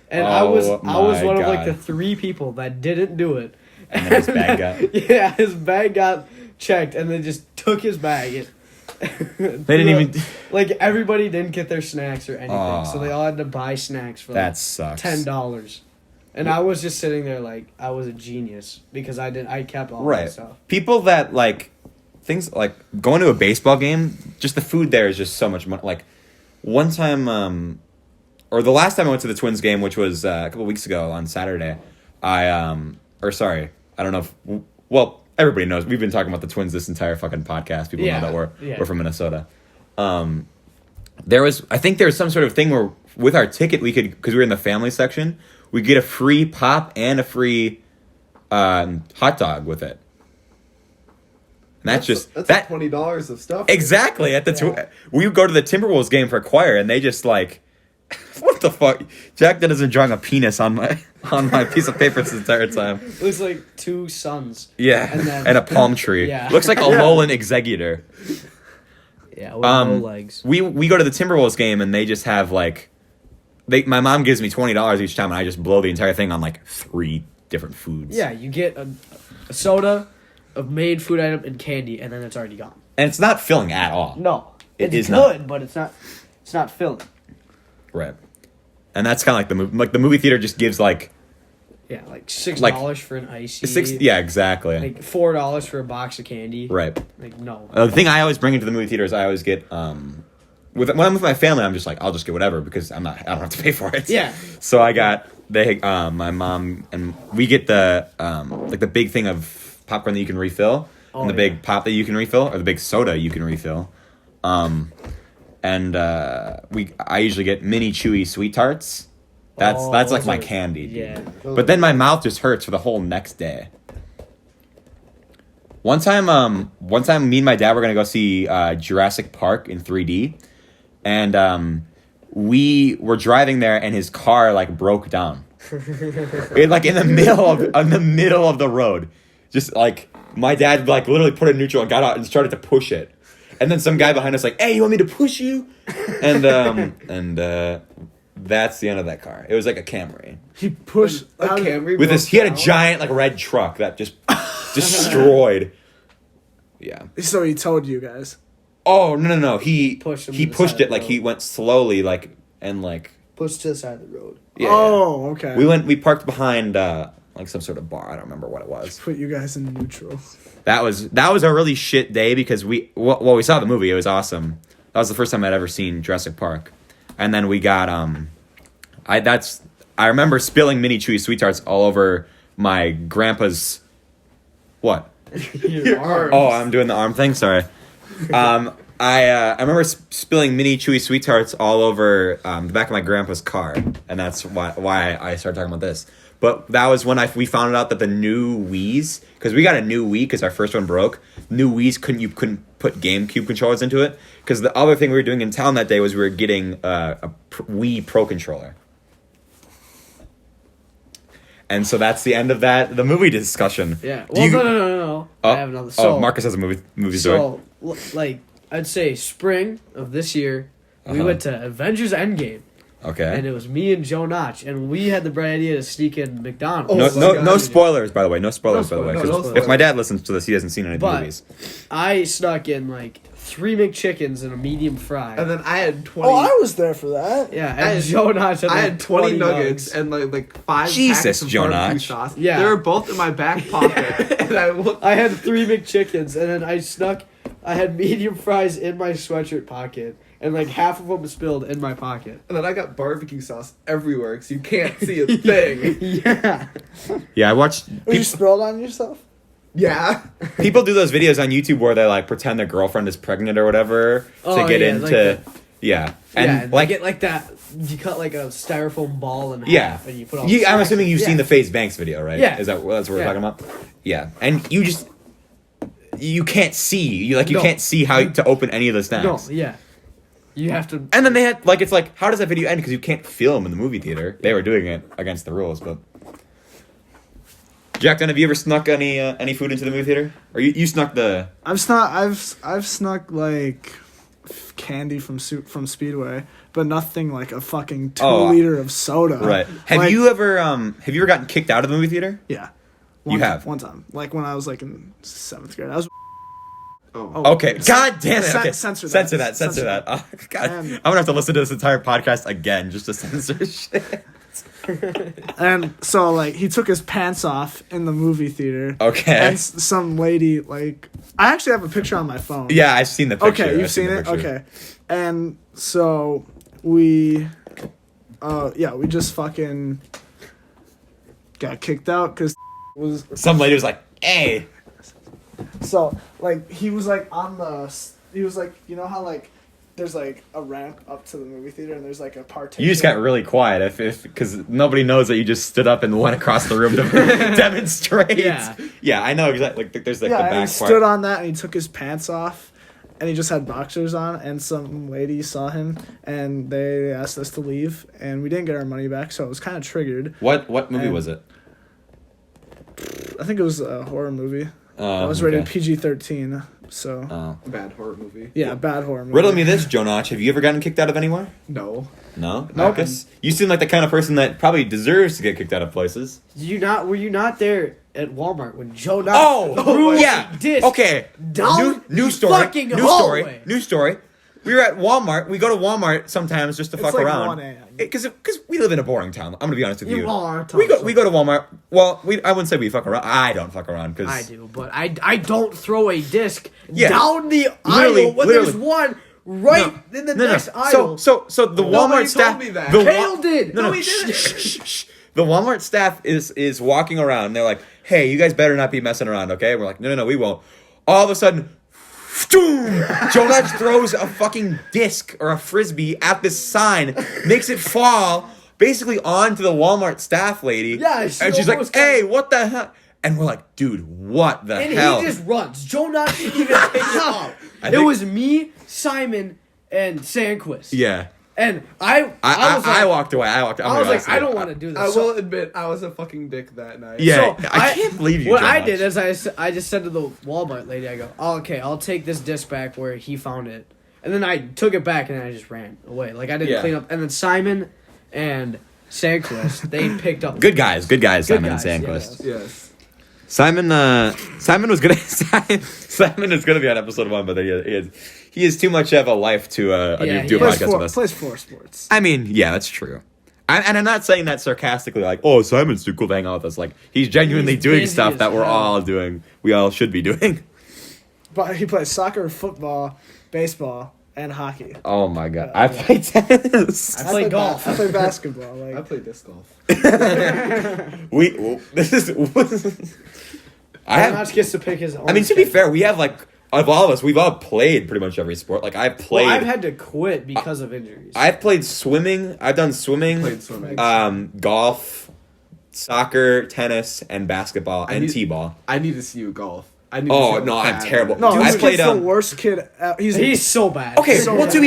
And I was my one of God. the 3 people that didn't do it. And then his bag got. Yeah, his bag got checked, and they just took his bag. They didn't even. Everybody didn't get their snacks or anything, Aw. so they all had to buy snacks for That sucks. $10. And I was just sitting there like I was a genius because I kept all my Right. stuff. People that things like going to a baseball game, just the food there is just so much money. One time, or the last time I went to the Twins game, which was a couple weeks ago on Saturday, I don't know if, everybody knows, we've been talking about the Twins this entire fucking podcast. People Yeah, know that we're from Minnesota. I think there was some sort of thing where with our ticket we could, because we were in the family section, we get a free pop and a free hot dog with it. And that's like $20 of stuff. Exactly. We would go to the Timberwolves game for choir, and they just like, what the fuck? Jack Dennis drawing a penis on my piece of paper this entire time. It looks like 2 suns. Yeah, and a palm tree. Yeah. Looks like a Lolan executor. Yeah, with no legs. We go to the Timberwolves game, and they just have like, my mom gives me $20 each time, and I just blow the entire thing on like 3 different foods. Yeah, you get a soda, a main food item, and candy, and then it's already gone. And it's not filling at all. No, It is good, not. but it's not filling. Right. And that's kind of like the movie. Like the movie theater just gives like. Yeah, like $6 for an icy. Yeah, exactly. Like $4 for a box of candy. Right. Like no. The thing I always bring into the movie theater is I always get when I'm with my family, I'm just like, I'll just get whatever because I don't have to pay for it. Yeah. So I got my mom, and we get the like the big thing of popcorn that you can refill, and the big pop that you can refill, or the big soda you can refill. And I usually get mini chewy sweet tarts. That's like my candy. Dude. Yeah. But then my mouth just hurts for the whole next day. One time me and my dad were gonna go see Jurassic Park in 3D, and we were driving there, and his car like broke down. Like in the middle of the road. Just like my dad like literally put it in neutral and got out and started to push it. And then some guy behind us like, "Hey, you want me to push you?" And that's the end of that car. It was like a Camry. He pushed a Camry With this, he had a giant like red truck that just destroyed. Yeah. So he told you guys. Oh no! He pushed it like he went slowly and pushed to the side of the road. Yeah. Oh, okay. We parked behind like some sort of bar. I don't remember what it was. Put you guys in neutral. That was a really shit day because we saw the movie. It was awesome. That was the first time I'd ever seen Jurassic Park, and then we got I remember spilling mini chewy sweet tarts all over my grandpa's. What? Your arms. Oh, I'm doing the arm thing. Sorry. I remember spilling mini chewy sweet tarts all over the back of my grandpa's car, and that's why I started talking about this. But that was when we found out that the new Wii's, because we got a new Wii because our first one broke. New Wii's couldn't put GameCube controllers into it, because the other thing we were doing in town that day was we were getting a Wii Pro controller. And so that's the end of the movie discussion. Yeah. Well, no. I have another. So, Marcus has a movie story. So, like, I'd say spring of this year, we went to Avengers Endgame. Okay. And it was me and Joe Notch, and we had the bright idea to sneak in McDonald's. No spoilers, by the way. No spoilers, by the way. 'Cause no spoilers. if my dad listens to this, he hasn't seen any of the movies. I snuck in like 3 McChickens and a medium fry. And then I had 20. Oh, I was there for that. Yeah, and Joe Notch had I like had 20 nuggets nugs. and like 5 Jesus, packets of Joe barbecue Notch. sauce. Yeah. They were both in my back pocket. And I looked. I had 3 McChickens, and then I had medium fries in my sweatshirt pocket, and like half of them spilled in my pocket. And then I got barbecue sauce everywhere because you can't see a thing. Yeah. Yeah, I watched. Was you spilled on yourself? Yeah. People do those videos on YouTube where they like pretend their girlfriend is pregnant or whatever to get into. Like yeah. And And like like get like that. You cut like a styrofoam ball in half, yeah, and you put all. I'm assuming you've seen the FaZe Banks video, right? Yeah. Is that's what we're Yeah. talking about? Yeah, and you can't see you No. can't see how to open any of the snacks. No, yeah. You have to. And then they had it's like, how does that video end? Because you can't film in the movie theater. They were doing it against the rules, but. Jackson, have you ever snuck any food into the movie theater, or you snuck the? I've snuck like candy from Speedway, but nothing like a fucking 2-liter of soda. Right. Have you ever gotten kicked out of the movie theater? Yeah. You have? One time, like when I was like in 7th grade. I was. Oh. Okay. God damn it. Okay. Censor that. Censor that. Oh, God. And- I'm gonna have to listen to this entire podcast again just to censor shit. And so like he took his pants off in the movie theater. Okay. And some lady like I actually have a picture on my phone. Yeah, I've seen the picture. Okay, you've I've seen the it? picture. Okay. And so we we just fucking got kicked out cuz Some lady was like, "Hey." so like he was like on the he was like, you know how like there's like a ramp up to the movie theater, and there's like a partition. You just got really quiet because nobody knows that you just stood up and went across the room to demonstrate. Yeah, I know exactly. Like, there's like the and back he part. stood on that, and he took his pants off, and he just had boxers on, and some lady saw him, and they asked us to leave, and we didn't get our money back, so it was kind of triggered. What movie was it? I think it was a horror movie. Oh, It was rated okay. PG-13, so... Bad horror movie. Yeah, bad horror movie. Riddle me this, Joe Notch. Have you ever gotten kicked out of anywhere? No. No? Nope. Marcus? You seem like the kind of person that probably deserves to get kicked out of places. Were you not there at Walmart when Joe Knox Oh, threw yeah. a disc Okay. down New the story. fucking hallway? New story. We were at Walmart. We go to Walmart sometimes just to It's fuck like around. 1 a.m. Because we live in a boring town. I'm gonna be honest with you. You are. We go to Walmart. Well, I wouldn't say we fuck around. I don't fuck around because I do, but I don't throw a disc Yeah. down the Literally, aisle when there's literally. one right in the next aisle. So the Nobody Walmart staff. told me that. Kale did. No, he didn't. shh. The Walmart staff is walking around. And they're like, "Hey, you guys better not be messing around, okay?" We're like, "No, we won't." All of a sudden, boom! Joe Nudge throws a fucking disc or a frisbee at this sign, makes it fall basically onto the Walmart staff lady. Yeah, she and she's like, almost "Hey, what the hell?" And we're like, "Dude, what the And hell?" he just runs. Joe Knox didn't even pick it up. I It think- was me, Simon, and Sandquist. Yeah. And I was like, I walked away. I was like, I don't want to do this. I So- will admit, I was a fucking dick that night. Yeah, So, I can't believe you. What Joe I Nudge. did is I just said to the Walmart lady, I go, oh, okay, I'll take this disc back where he found it. And then I took it back and I just ran away. Like, I didn't Yeah. clean up. And then Simon and Sandquist, they picked up. Good guys, Simon guys, and Sandquist. Yes. Simon was gonna Simon is gonna be on episode 1, but he is too much of a life to Yeah, do a he is. podcast with us. Plays four sports. I mean, yeah, that's true. And I'm not saying that sarcastically, like, oh, Simon's too cool to hang out with us. Like, he's genuinely He's doing busy stuff as that we're hell. all doing. We all should be doing. But he plays soccer, football, baseball, and hockey. Oh my god, I play tennis. I play golf. I play basketball. I Like, play disc golf. This is. Jonas gets to pick his own. I mean, to be schedule. fair, we have like of all of us, we've all played pretty much every sport. Like I've played. Well, I've had to quit because of injuries. I've played swimming. I've done swimming. Played swimming. Golf, soccer, tennis, and basketball and need- t-ball. I need to see you golf. I need to Oh, see how no, I'm bad terrible. it is. no, Dude, this I played, kid's the um, worst kid. He's so bad. Okay, So well, bad. to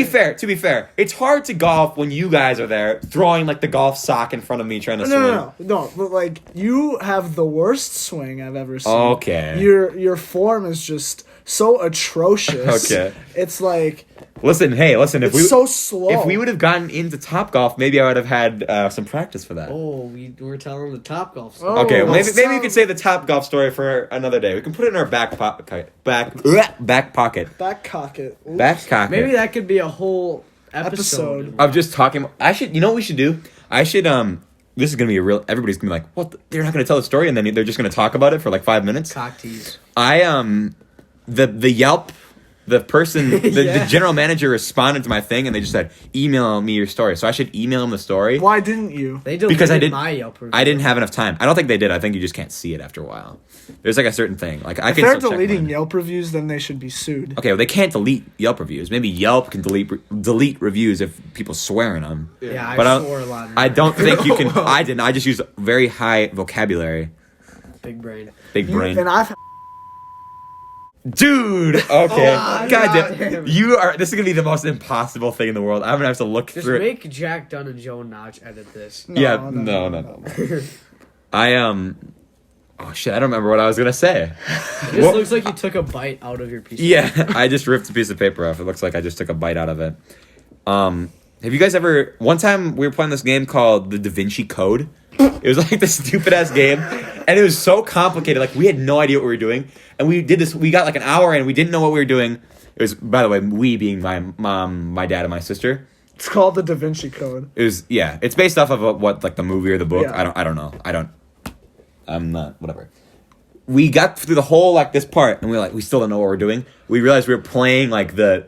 be fair, it's hard to golf when you guys are there throwing like the golf sock in front of me trying to swim. No. But like, you have the worst swing I've ever seen. Okay. Your form is just so atrocious. Okay. It's like Listen, if it's so slow. if we would have gotten into Top Golf, maybe I would have had some practice for that. Oh, we were telling the Top Golf story. Oh, Okay, well, maybe so- you could say the Top Golf story for another day. We can put it in our back pocket. Back pocket. back cocket. Oops. Back pocket. Maybe that could be a whole episode. Of just talking. I should. You know what we should do? I should. This is gonna be a real. Everybody's gonna be like, "What? They're not gonna tell the story," and then they're just gonna talk about it for like 5 minutes. Cock tease. The Yelp. The person, the Yeah. general manager responded to my thing, and they just said, "Email me your story." So I should email him the story. Why didn't you? They deleted Because I didn't. my Yelp review. I didn't have enough time. I don't think they did. I think you just can't see it after a while. There's like a certain thing. Like I If can. they're still check deleting mine. Yelp reviews, then they should be sued. Okay, well they can't delete Yelp reviews. Maybe Yelp can delete reviews if people swear in them. Yeah, I But I swore a lot. I don't think you can. I didn't. I just used very high vocabulary. Big brain. Big brain. And I've Dude. Okay. Oh, God God damn. damn. You are. This is gonna be the most impossible thing in the world. I'm gonna have to look Just through it. make Jack Dunn and Joe Notch edit this. Yeah. No. I Oh shit! I don't remember what I was gonna say. It just looks like you took a bite out of your piece. Yeah, I just ripped a piece of paper off. It looks like I just took a bite out of it. Have you guys ever? One time we were playing this game called the Da Vinci Code. It was like this stupid ass game, and it was so complicated. Like we had no idea what we were doing, and we did this. We got like an hour, and we didn't know what we were doing. It was, by the way, we being my mom, my dad, and my sister. It's called the Da Vinci Code. It was It's based off of what like the movie or the book. Yeah. I don't know. I'm not whatever. We got through the whole like this part, and we still don't know what we're doing. We realized we were playing like the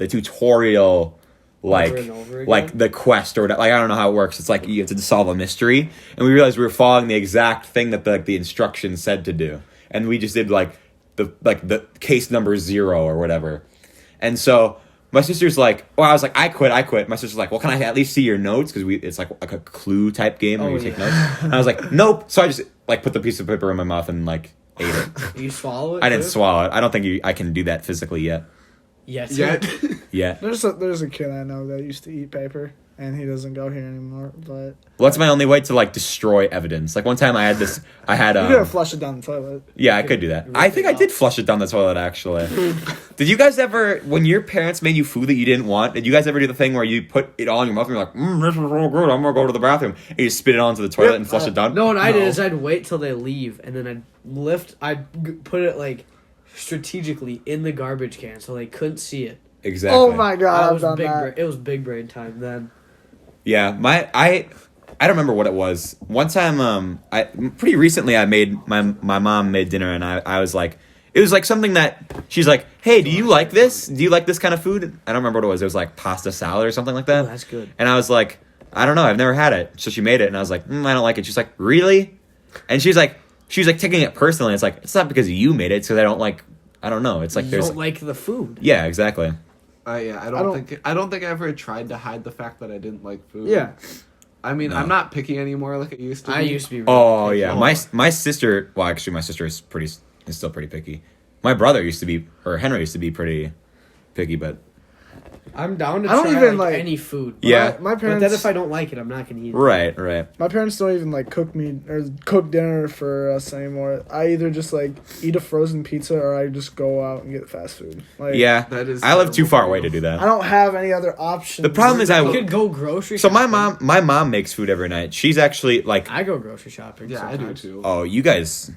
tutorial, like Over and over again? like the quest or whatever. Like I don't know how it works. It's like you have to solve a mystery, and we realized we were following the exact thing that the instructions said to do, and we just did like the case number 0 or whatever. And so my sister's like, well, I was like, I quit. My sister's like, well, can I at least see your notes? Because it's like a clue type game where you take notes. And I was like, nope. So I just like put the piece of paper in my mouth and like ate it. You swallow it? I didn't swallow it. I don't think I can do that physically yet. Yes. Yeah. There's a kid I know that used to eat paper, and he doesn't go here anymore. But Well, that's my only way to like destroy evidence. Like one time I had you gotta flush it down the toilet. Yeah, I could do that. I think I did flush it down the toilet, actually. Did you guys ever, when your parents made you food that you didn't want, did you guys ever do the thing where you put it all in your mouth and you're like, this is real good, I'm gonna go to the bathroom, and you spit it onto the toilet and flush it down? No, what I did is I'd wait till they leave, and then I'd put it, like, strategically in the garbage can so they couldn't see it. Exactly. Oh my god, I've done that. It was big brain time then. Yeah, I don't remember what it was. One time, pretty recently I made, my mom made dinner, and I was like, it was like something that, she's like, hey, do you like this? Do you like this kind of food? I don't remember what it was. It was like pasta salad or something like that. Oh, that's good. And I was like, I don't know, I've never had it. So she made it, and I was like, I don't like it. She's like, really? And she was like taking it personally. It's like, it's not because you made it, it's because I don't know. It's like you there's don't like the food. Yeah, exactly. I don't think I ever tried to hide the fact that I didn't like food. Yeah. I mean, No. I'm not picky anymore like I used to be. I used to be. Really Oh picky. yeah, my sister. Well, actually, my sister is still pretty picky. My brother used to be, or Henry used to be pretty picky, but I'm down to I don't try even, like like- any food. Yeah. My But parents. then if I don't like it, I'm not gonna eat it. right. My parents don't even like cook me or cook dinner for us anymore. I either just like eat a frozen pizza or I just go out and get fast food. Like, Yeah, That is I live too terrible far for away you. to do I that. don't have any other option. The problem is You could go grocery So shopping. my mom makes food every night. She's actually like, I go grocery shopping. Yeah, I do sometimes. too. oh, you guys.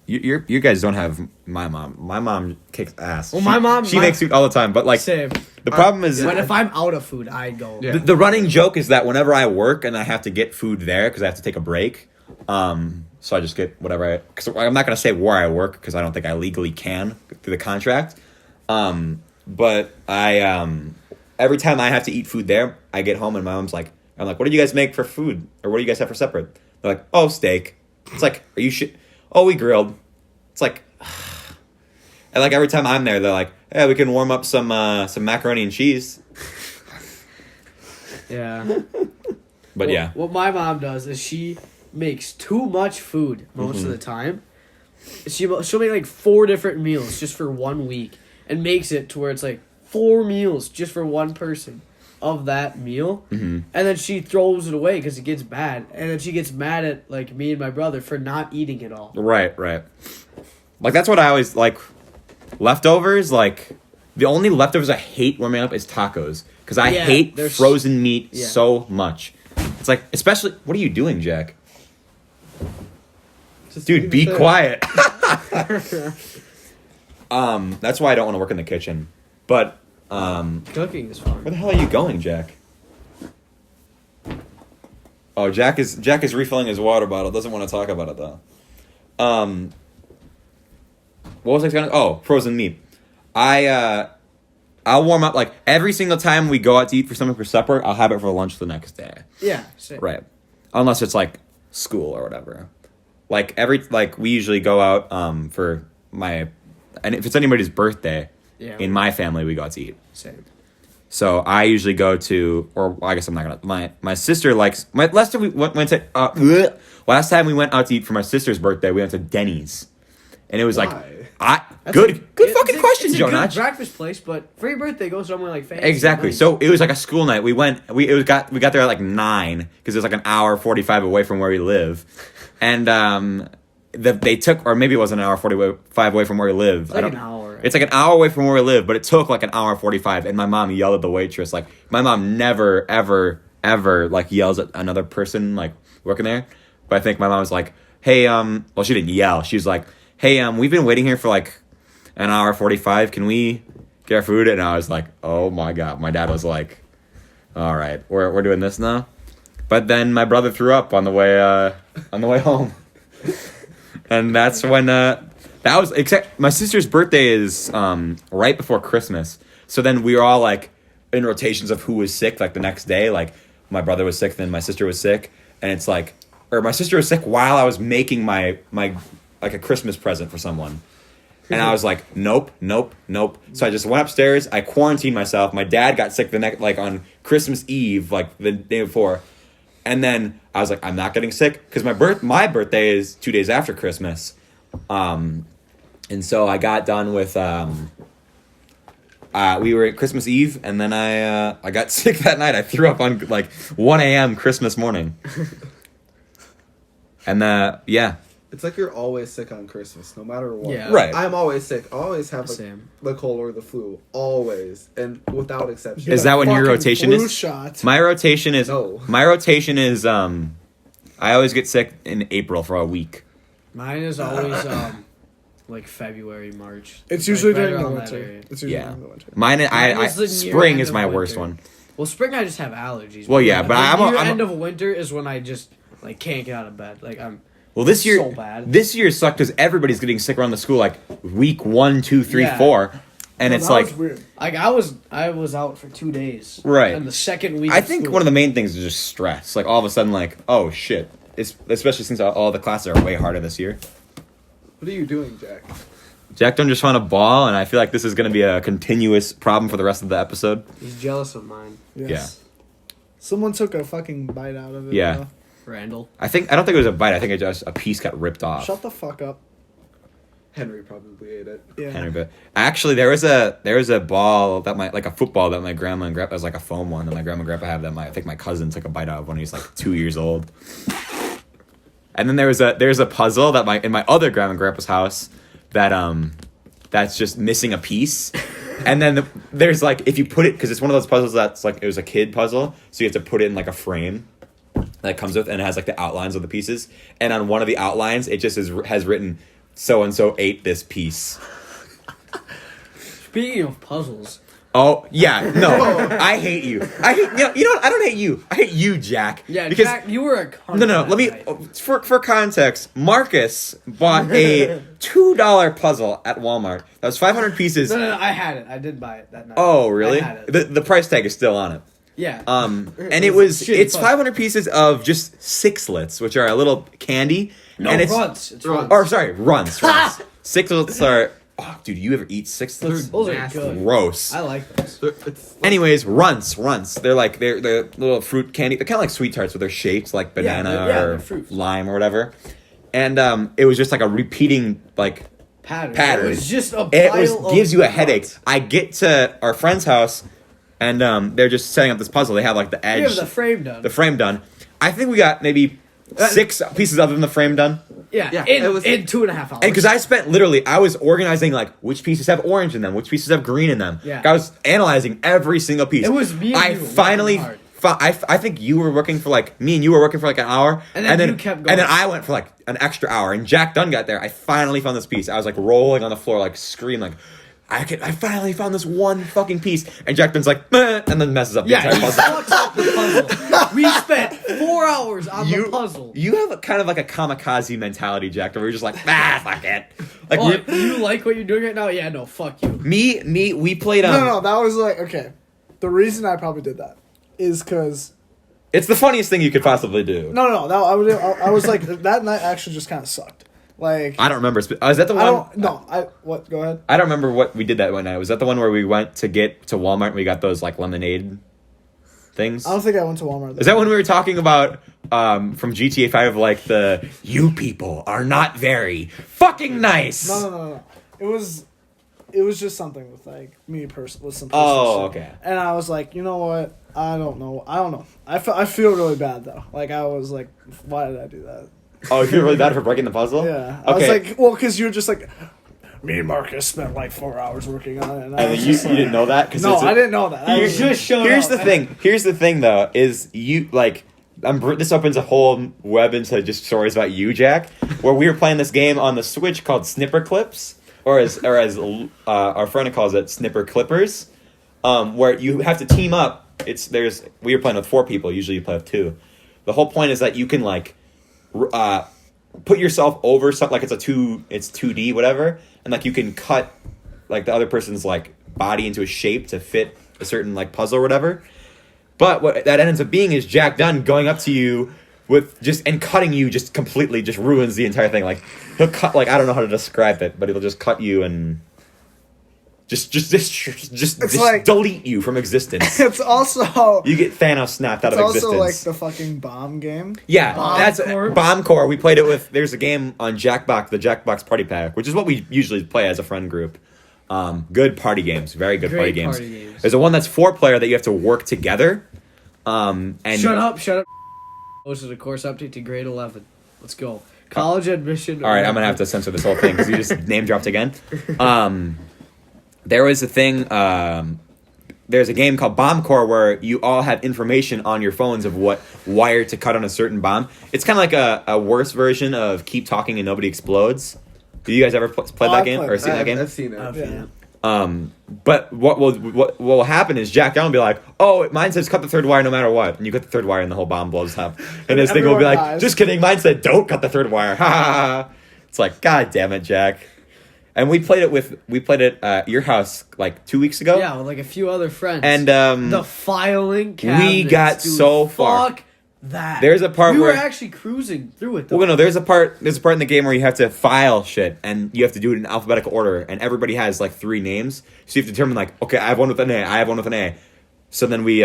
You guys don't have my mom. My mom kicks ass. Well, my mom- She my- makes food all the time, but like Same. the problem is But if I'm out of food, I'd go. Yeah. the running joke is that whenever I work and I have to get food there because I have to take a break, so I just get whatever. Because I'm not gonna say where I work because I don't think I legally can through the contract. But I every time I have to eat food there, I get home and my mom's like, I'm like, what do you guys make for food, or what do you guys have for supper? They're like, oh, steak. It's like, are you shit? Oh, we grilled. It's like, and like every time I'm there, they're like, yeah, we can warm up some macaroni and cheese. Yeah. But yeah. What my mom does is she makes too much food most of the time. She'll make like 4 different meals just for 1 week and makes it to where it's like 4 meals just for one person of that meal. Mm-hmm. And then she throws it away because it gets bad. And then she gets mad at like me and my brother for not eating it all. Right. Like that's what I always like. Leftovers, like the only leftovers I hate warming up is tacos because I hate there's- frozen meat yeah. so much. It's like, especially, what are you doing, Jack? Dude, be quiet. That's why I don't want to work in the kitchen. But Cooking is fun. where the hell are you going, Jack? Oh, Jack is refilling his water bottle. Doesn't want to talk about it though. What was I going to? Oh, frozen meat. I'll warm up like every single time we go out to eat for something for supper. I'll have it for lunch the next day. Yeah. Same. Right. Unless it's like school or whatever. Like we usually go out for and if it's anybody's birthday, Yeah. in my family we go out to eat. Same. So I usually go to, or well, I guess I'm not gonna. My sister likes. Last time we went to. Last time we went out to eat for my sister's birthday, we went to Denny's, and it was Why? good fucking question, It's a Joe good Notch. breakfast place, but for your birthday, go somewhere like fancy. Exactly. Nice. So it was like a school night. We got there at like 9 because it was like an hour 45 away from where we live, and they took, or maybe it was an hour 45 away from where we live. It's like an hour. Right? It's like an hour away from where we live, but it took like an hour 45. And my mom yelled at the waitress. Like my mom never ever like yells at another person like working there. But I think my mom was like, "Hey, well, she didn't yell. She was like, hey, we've been waiting here for like an hour 45. Can we get our food?" And I was like, "Oh my god!" My dad was like, "All right, we're doing this now." But then my brother threw up on the way home, and that's when that was. Except my sister's birthday is right before Christmas, so then we were all like in rotations of who was sick. Like the next day, like my brother was sick, then my sister was sick, and it's like, or my sister was sick while I was making my like a Christmas present for someone. And I was like, nope. So I just went upstairs. I quarantined myself. My dad got sick on Christmas Eve, like the day before. And then I was like, I'm not getting sick because my birthday is 2 days after Christmas. And so I got done with, we were at Christmas Eve, and then I got sick that night. I threw up on like 1 a.m. Christmas morning. And yeah. It's like you're always sick on Christmas, no matter what. Yeah. Right. I'm always sick. I always have Same. the cold or the flu. Always. And without exception. Is that when your Fucking rotation flu is? shot. My rotation is. No. I always get sick in April for a week. Mine is always like February, March. It's usually right during the around that winter. area. It's usually Yeah. during the winter. Mine, Mine is the near spring end is of my winter. worst one. Well, spring I just have allergies. Well, yeah, but the I'm end of winter is when I just like can't get out of bed. Like I'm. Well, this year, So bad. this year sucked because everybody's getting sick around the school like week 1, 2, 3, Yeah. 4, and No, it's that like was weird. Like I was out for 2 days. Right. And the second week. I think one of the main things is just stress. Like all of a sudden, like oh shit, especially since all the classes are way harder this year. What are you doing, Jack? Jack don't just want a ball, and I feel like this is going to be a continuous problem for the rest of the episode. He's jealous of mine, Yes. Someone took a fucking bite out of it. Yeah. though. Randall. I don't think it was a bite. I think it just a piece got ripped off. Shut the fuck up. Henry probably ate it. Yeah. Henry, but actually there was a ball that a football that my grandma and grandpa, it was like a foam one that my grandma and grandpa had that I think my cousin took a bite out of when he was like 2 years old. And then there's a puzzle that in my other grandma and grandpa's house that's just missing a piece. And then there's like if you put it because it's one of those puzzles that's like it was a kid puzzle, so you have to put it in like a frame that comes with and it has like the outlines of the pieces. And on one of the outlines, it just has written so and so ate this piece. Speaking of puzzles. Oh yeah, no, I hate you. You know what? I don't hate you. I hate you, Jack. Yeah, because Jack, you were a cunt no. that Let me night. for context. Marcus bought a $2 puzzle at Walmart. That was 500 pieces. No, I had it. I did buy it that night. Oh really? I had it. The price tag is still on it. Yeah. And Shitty it's puzzle. 500 pieces of just sixlets, which are a little candy. No, and it's runts. It's runts. Or sorry, runs. Sixlets are. Oh, dude, you ever eat sixlets? Those are Nasty. good. Gross. I like those. It's Anyways, runts. They're little fruit candy. They're kind of like sweet tarts, but they're shaped like banana they're or fruits. lime or whatever. And it was just like a repeating like Pattern. It was just a it pile of gives you a headache. runts. I get to our friend's house, and they're just setting up this puzzle. They have like the edge, You have the frame done. the frame done. I think we got maybe 6 pieces other than the frame done. yeah, it was- in 2.5 hours. And because I was organizing like which pieces have orange in them, which pieces have green in them. Yeah. I was analyzing every single piece. It was me and I you finally, working hard. I think you were working for like me and you were working for like an hour, And then you kept going. and then I went for like an extra hour, and Jack Dunn got there. I finally found this piece. I was like rolling on the floor, like screaming, like. I finally found this one fucking piece, and Jack Dunn's like, "Meh," and then messes up the Yeah, entire he puzzle. fucks up the puzzle. We spent 4 hours on the puzzle. You have kind of like a kamikaze mentality, Jack, where you're just like, fuck it. Like Oh, you like what you're doing right now? Yeah, no, fuck you. we played. No, that was like, okay. The reason I probably did that is because... It's the funniest thing you could possibly do. No, I was like, that night actually just kind of sucked. Like... I don't remember. Is that the one? What? Go ahead. I don't remember what we did that one night. Was that the one where we went to get to Walmart and we got those like lemonade things? I don't think I went to Walmart. Is that when we were talking about from GTA 5 like the you people are not very fucking nice? No. It was just something with like me with some personal Oh, shit. okay. And I was like, you know what? I don't know. I feel really bad though. Like I was like, why did I do that? Oh, you feel really bad for breaking the puzzle? Yeah. I was like, well, because you were just like, me and Marcus spent like 4 hours working on it. And and you didn't know that? No, I didn't know that. I was just showed Here's up. the thing. Here's the thing, though, is you like. This opens a whole web into just stories about you, Jack. Where we were playing this game on the Switch called Snipper Clips, or as our friend calls it, Snipper Clippers, where you have to team up. We were playing with 4 people. Usually you play with 2. The whole point is that you can like put yourself over something like it's 2D whatever, and like you can cut like the other person's like body into a shape to fit a certain like puzzle or whatever. But what that ends up being is Jack Dunn going up to you with just and cutting you just completely just ruins the entire thing. Like he'll cut like I don't know how to describe it, but he'll just cut you and just like- delete you from existence. It's also You get Thanos snapped out it's of also like existence. the fucking bomb game. Yeah, that's Corps? Bomb Corps. We played it with. There's a game on Jackbox, the Jackbox Party Pack, which is what we usually play as a friend group. Good party games, very good party Great games. party games. There's a one that's 4-player that you have to work together. And Shut up. Posted a course update to grade 11. Let's go. College admission. All right, I'm gonna have to censor this whole thing because you just name dropped again. There was a thing. There's a game called Bomb Corps where you all have information on your phones of what wire to cut on a certain bomb. It's kind of like a worse version of Keep Talking and Nobody Explodes. Do you guys ever play that game or seen that game? I've seen it. Yeah. But what will happen is Jack Down will be like, oh, mine says cut the third wire no matter what, and you cut the third wire and the whole bomb blows up. And his thing will be like, Everyone dies. just kidding, mine said don't cut the third wire. Ha ha ha. It's like, God damn it, Jack. And we played it at your house like 2 weeks ago. Yeah, with like a few other friends. And the filing cabinets. we got dude, so far. Fuck that. There's a part we where were actually cruising through it. Though. well, no, there's a part in the game where you have to file shit and you have to do it in alphabetical order, and everybody has like 3 names, so you have to determine like, okay, I have one with an A, I have one with an A. So then we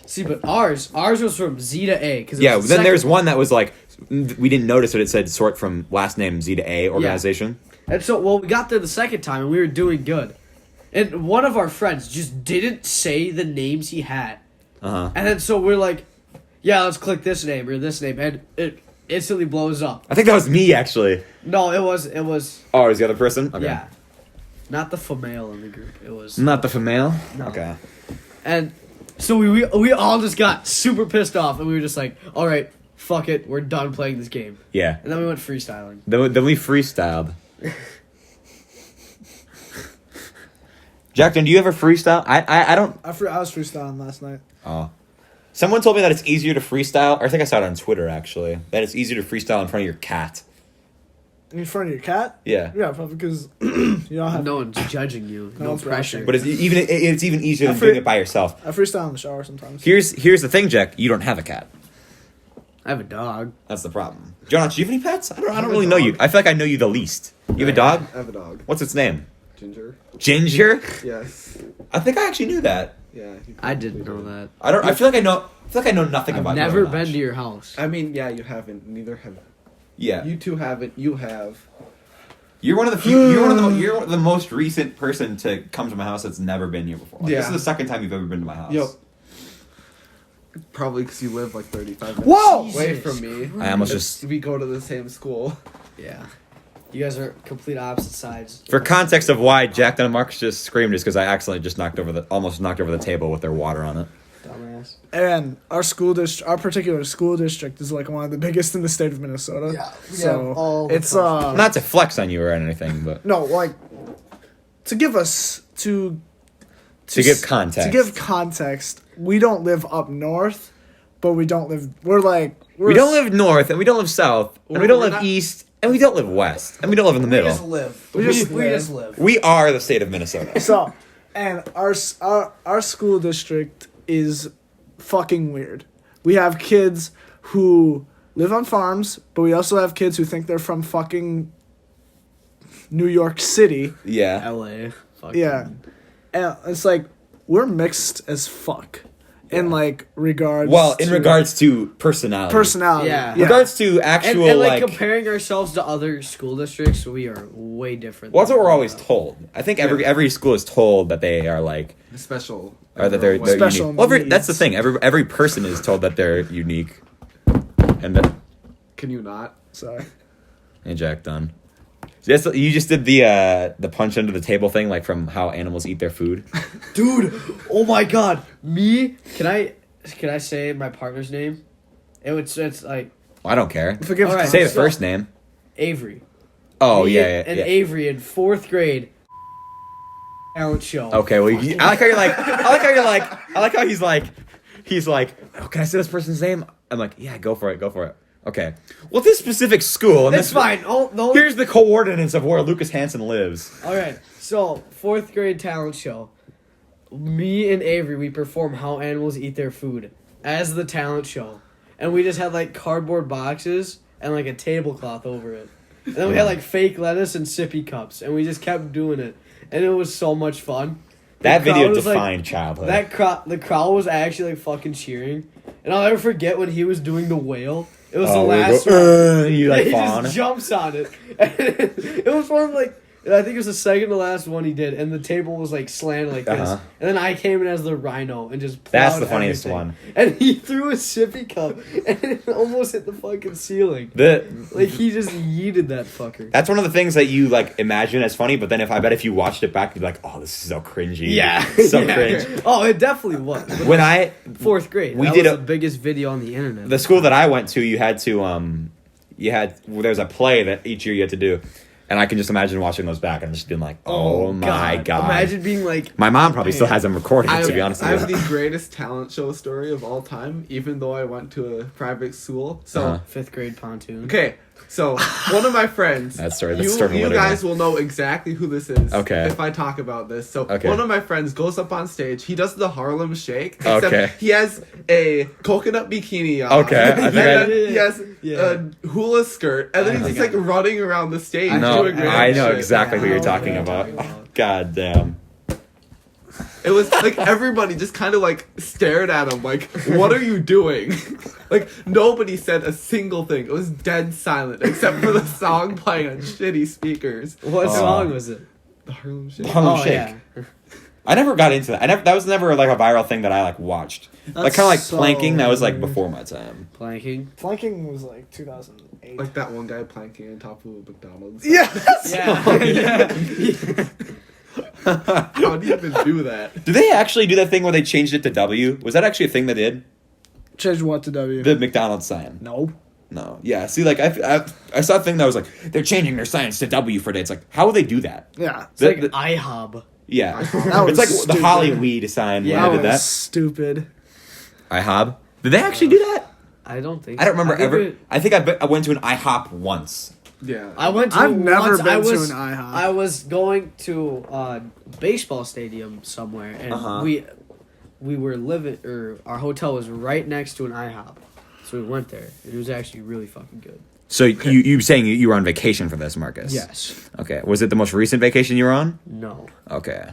See, but ours was from Z to A. Cause yeah. Then there's one that was like we didn't notice it. It said sort from last name Z to A organization. And so, well, we got there the second time and we were doing good, and one of our friends just didn't say the names he had, and then so we're like, yeah, let's click this name or this name, and it instantly blows up. I think that was me actually. No, it was. Oh, it was the other person. Okay. Yeah, not the female in the group. It was. Not the female. No. Okay. And so we all just got super pissed off, and we were just like, all right, fuck it, we're done playing this game. Yeah. And then we went freestyling. Then we freestyled. Jackson, do you ever freestyle? I don't. I was freestyling last night. Oh. Someone told me that it's easier to freestyle, or I think I saw it on Twitter actually, that it's easier to freestyle in front of your cat. In front of your cat? Yeah. Yeah, probably because you don't have. No one's judging you. No one's pressure. But it's even easier than doing it by yourself. I freestyle in the shower sometimes. Here's the thing, Jack. You don't have a cat. I have a dog. That's the problem. Jonah, do you have any pets? I don't really know you. I feel like I know you the least. You have a dog? I have a dog. What's its name? Ginger. Ginger? Yes. I think I actually knew that. Yeah. I didn't know that. I feel like I know nothing I've about you. never very been much. to your house. I mean, yeah, you haven't. Neither have. Yeah. You two haven't. You have. You're one of the few. You're the most recent person to come to my house that's never been here before. Like, Yeah. This is the second time you've ever been to my house. Yep. Probably because you live like 35 minutes Whoa! away Jesus from me. I almost It's- just. We go to the same school. Yeah. You guys are complete opposite sides. For context of why Jack and Marcus just screamed is because I accidentally just almost knocked over the table with their water on it. Dumbass. And our our particular school district is like one of the biggest in the state of Minnesota. Yeah, we So have all the it's Not to flex on you or anything, but no, like to give us to give context. To give context, we don't live up north, but we don't live. We don't live north and we don't live south and we don't We're live not- east and we don't live west and we don't live in the middle. live. We just live. We are the state of Minnesota. So, and our school district is fucking weird. We have kids who live on farms, but we also have kids who think they're from fucking New York City. Yeah. LA. Fuck Yeah. And it's like we're mixed as fuck in like regards Well, in to regards to personality. Yeah. Regards to actual And like comparing ourselves to other school districts, we are way different. well, that's what than we're always everyone told. I think every school is told that they are like Special. or that they're Special unique. Well, needs. that's the thing. Every person is told that they're unique. And that Can you not? Sorry. and Jack done. Yes, you just did the punch under the table thing, like from how animals eat their food. Dude, oh my god. Me? Can I say my partner's name? It's like I don't care. Forgive All right. Say the So- first name. Avery. Oh Me yeah, and yeah. Avery in 4th grade talent show. Okay, well, I like how you're like. I like how he's like. Oh, can I say this person's name? I'm like, yeah, go for it. Okay. Well, this specific school. And It's this, fine. Oh, no. Here's the coordinates of where Lucas Hansen lives. Alright, so 4th grade talent show. Me and Avery, we perform how animals eat their food as the talent show. and we just had like cardboard boxes and like a tablecloth over it. And then we had like fake lettuce and sippy cups, and we just kept doing it, and it was so much fun. That video was, defined childhood. The crowd was actually like fucking cheering, and I'll never forget when he was doing the whale. It was the we last go, one. you like He fall on just it? jumps on it. It was one of like. I think it was the second to last one he did, and the table was like slanted like this. Uh-huh. And then I came in as the rhino and just plowed That's the funniest everything. one. And he threw a sippy cup, and it almost hit the fucking ceiling. Like He just yeeted that fucker. that's one of the things that you like imagine as funny, but then if you watched it back, you'd be like, oh, this is so cringy. So Yeah. cringe. Oh, it definitely was. When I Fourth grade, We that did was a- the biggest video on the internet. the school that I went to, you had to there's a play that each year you had to do. And I can just imagine watching those back and just being like, oh my God. Imagine being like, My mom probably still has them recorded, to be honest I have with you. the greatest talent show story of all time, even though I went to a private school. So, Uh-huh. 5th grade pontoon. okay, so one of my friends, That's story from you literally. guys will know exactly who this is Okay. if I talk about this. So, Okay. one of my friends goes up on stage. He does the Harlem Shake. Except Okay. he has a coconut bikini on. Okay, I And think then I- he has Yeah. a hula skirt. And then I he's think just like running around the stage No, doing random I know shit. exactly who Yeah, you're I know talking what you're about. talking about. God damn. It was like everybody just kind of like stared at him like, what are you doing? Like nobody said a single thing. It was dead silent except for the song playing on shitty speakers. What Oh. song was it? The Harlem Shake. Harlem Shake. Yeah. I never got into that. That was never like a viral thing that I like watched. Like kind of like so planking. That was like weird. before my time. Planking. Planking was like 2008. Like that one guy planking on top of a McDonald's. Yes. Yeah. How do you even do that? Did they actually do that thing where they changed it to W? Was that actually a thing they did? Change what to W? The McDonald's sign. No. No. Yeah. See, like I saw a thing that was like they're changing their signs to W for day. It's like how would they do that? Yeah. It's like IHOB. Yeah. That It's was like stupid. the Hollyweed sign. Yeah. Yeah, That they did was that. stupid. IHOB. Did they actually do that? I don't think I don't remember think ever. it- I think I went to an IHOP once. Yeah. I went to. I've never once, been I was, to an IHOP. I was going to a baseball stadium somewhere, and Uh-huh. we were living, or our hotel was right next to an IHOP, so we went there. It was actually really fucking good. So you saying you were on vacation for this, Marcus? Yes. Okay. Was it the most recent vacation you were on? No. Okay.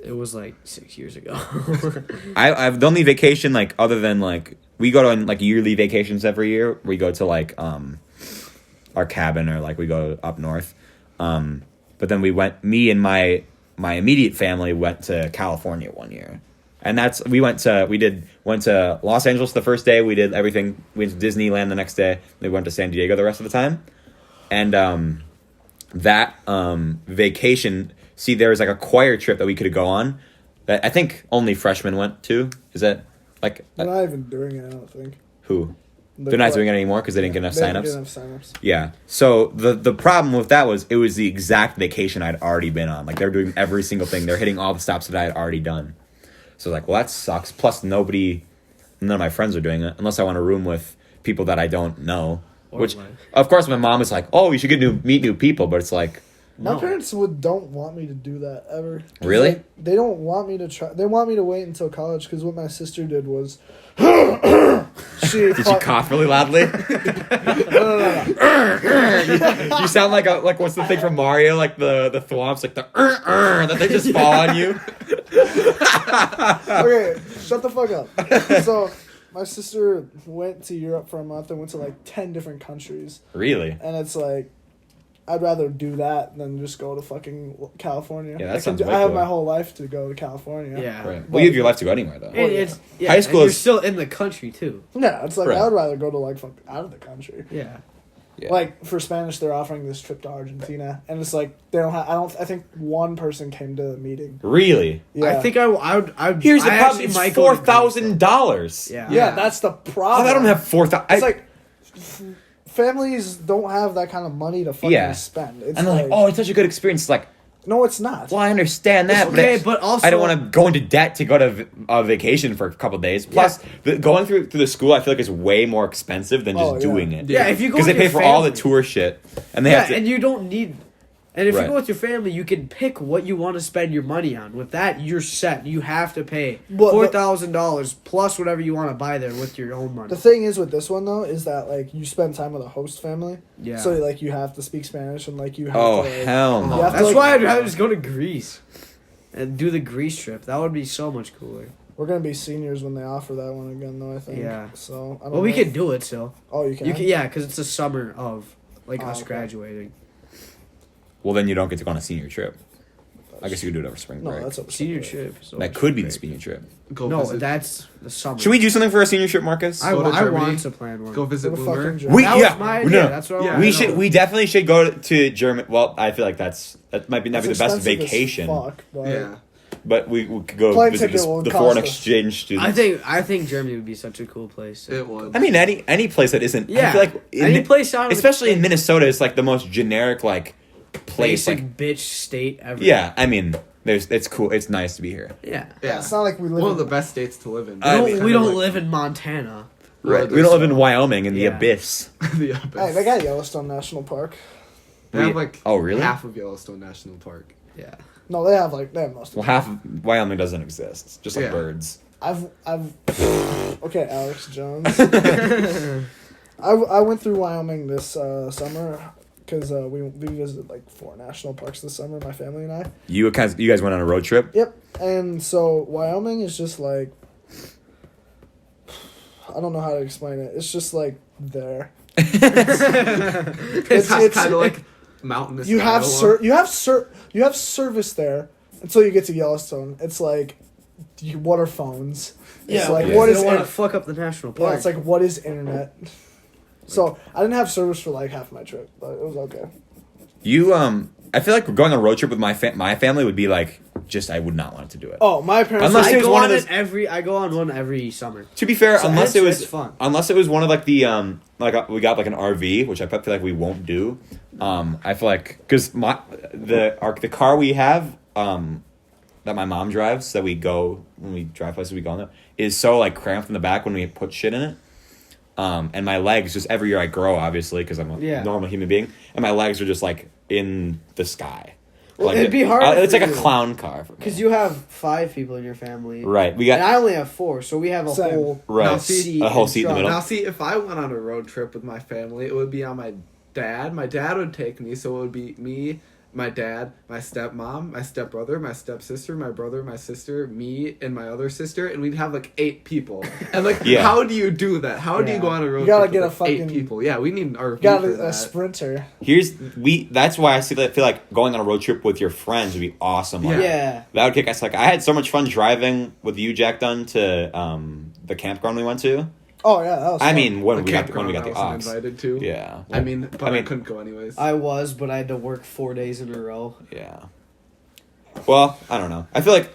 It was like 6 years ago. I've the only vacation like other than like we go on like yearly vacations every year. We go to like our cabin or like we go up north. But then me and my immediate family went to California one year. And we went to Los Angeles the first day. We did everything. We went to Disneyland the next day. We went to San Diego the rest of the time. And that vacation, see, there was like a choir trip that we could go on that I think only freshmen went to. Is that like They're not even doing it, I don't think. who? They're not doing it anymore because they didn't get enough They didn't signups. get enough signups. Yeah. So the problem with that was it was the exact vacation I'd already been on. Like they were doing every single thing. They're hitting all the stops that I had already done. So I was like, well, that sucks. Plus none of my friends are doing it unless I want to room with people that I don't know. Or Which, like- of course, my mom is like, oh, you should meet new people. But it's like, My No. parents don't want me to do that ever. 'Cause, Really? like, they don't want me to try. They want me to wait until college because what my sister did was she. did you cough really loudly? No. You sound like what's the thing from Mario? Like the thwomps, like the that they just fall on you. Okay, shut the fuck up. So my sister went to Europe for a month and went to like 10 different countries, Really? and it's like. I'd rather do that than just go to fucking California. Yeah, that I sounds way I have cooler. my whole life to go to California. Yeah. Right. Well, you have your life to go anywhere though. And it's yeah, High school and you're is- still in the country too. Yeah, it's like Right. I would rather go to like fuck out of the country. Yeah. Yeah. Like for Spanish, they're offering this trip to Argentina, and it's like they don't have. I think one person came to the meeting. Really? Yeah, I think I would. Here's the I problem. actually It's might go to $4,000. Yeah. Yeah, that's the problem. I don't have $4,000. It's like families don't have that kind of money to fucking Yeah. spend. It's and they're like, oh, it's such a good experience. It's like, no, it's not. well, I understand that, Okay, but also- I don't want to go into debt to go to a vacation for a couple of days. Plus, going through the school, I feel like is way more expensive than just Oh, yeah. doing it. Yeah, if you go because they with pay your for all the family. tour shit, and they Yeah, have to. and you don't need And if Right. you go with your family, you can pick what you want to spend your money on. With that, you're set. You have to pay $4,000 plus whatever you want to buy there with your own money. The thing is with this one though is that like you spend time with a host family, Yeah. so like you have to speak Spanish and like you have Oh to. Like, hell you no! have to, That's like- why I'd rather just go to Greece and do the Greece trip. That would be so much cooler. We're gonna be seniors when they offer that one again, though. I think. Yeah. So I don't Well, we know. can do it still. Oh, you can. You can, yeah, because it's the summer of like Oh, us okay. graduating. Well, then you don't get to go on a senior trip. I guess you could do it over spring No, break. that's over Senior spring break. trip. So That much could be the great. senior trip. Go No, visit, that's the summer. Should we do something for a senior trip, Marcus? I Go to want Germany? to plan one. go visit Go to Boomer. fucking Germany. We That yeah. was my no, idea. no. That's what I Yeah, wanted. We I should. know. We definitely should go to Germany. Well, I feel like that might be not be the It's best expensive as vacation, fuck, but Yeah. but we could go Plane visit ticket will the cost foreign us. exchange students. I think Germany would be such a cool place. It would. I mean, any place that isn't. Yeah. I feel like Any place out of the- especially in Minnesota, it's like the most generic like place. basic Like bitch state ever. yeah, I mean, it's cool. It's nice to be here. Yeah. Yeah. it's not like we live. One in, of the best states to live in. I We mean, don't, we don't live in Montana. Right. We don't live in Wyoming in the Yeah. abyss. the Hey, abyss. they got Yellowstone National Park. They have like Oh, really? half of Yellowstone National Park. Yeah. No, they have most of Well, it. half of Wyoming doesn't exist. Just like Yeah. birds. I've okay, Alex Jones. I went through Wyoming this summer because we visited like 4 national parks this summer, my family and I. You guys went on a road trip. Yep, and so Wyoming is just like I don't know how to explain it. It's just like there. It's kind of like mountainous. You have Iowa. you have service there until you get to Yellowstone. It's like what are phones? It's like yeah. what You is don't want to in- fuck up the national yeah, park. it's like what is internet? So I didn't have service for like half my trip, but it was okay. I feel like going on a road trip with my family would be like just I would not want to do it. Oh, my parents. Unless it I was go one on of it those- I go on one every summer. To be fair, So unless it's it fun. was one of like the we got like an RV, which I feel like we won't do. I feel like because the car we have that my mom drives that we go when we drive places we go on it is so like cramped in the back when we put shit in it. And my legs just every year I grow obviously because I'm a normal human being and my legs are just like in the sky. Well, Like, it'd be hard It's for like a you. clown car. Because you have 5 people in your family. Right, we got And I only have 4, so we have a Same. whole Right. seat A whole and seat in the truck. middle. Now, see, if I went on a road trip with my family, it would be on my dad. My dad would take me, so it would be me, my dad, my stepmom, my stepbrother, my stepsister, my brother, my sister, me, and my other sister, and we'd have like 8 people. And like, Yeah. how do you do that? How do you Yeah. go on a road You gotta trip get with a like, 8 fucking- people? Yeah, we need an RV Got for a that. sprinter. That's why I feel like going on a road trip with your friends would be awesome. Like, Yeah. that would kick ass. Like I had so much fun driving with you, Jack Dunn, to the campground we went to. Oh yeah, that was. I fun. mean, when The we got the campground I ox. wasn't invited to. Yeah. I mean, but I mean- couldn't go anyways. I was, but I had to work 4 days in a row. Yeah. Well, I don't know. I feel like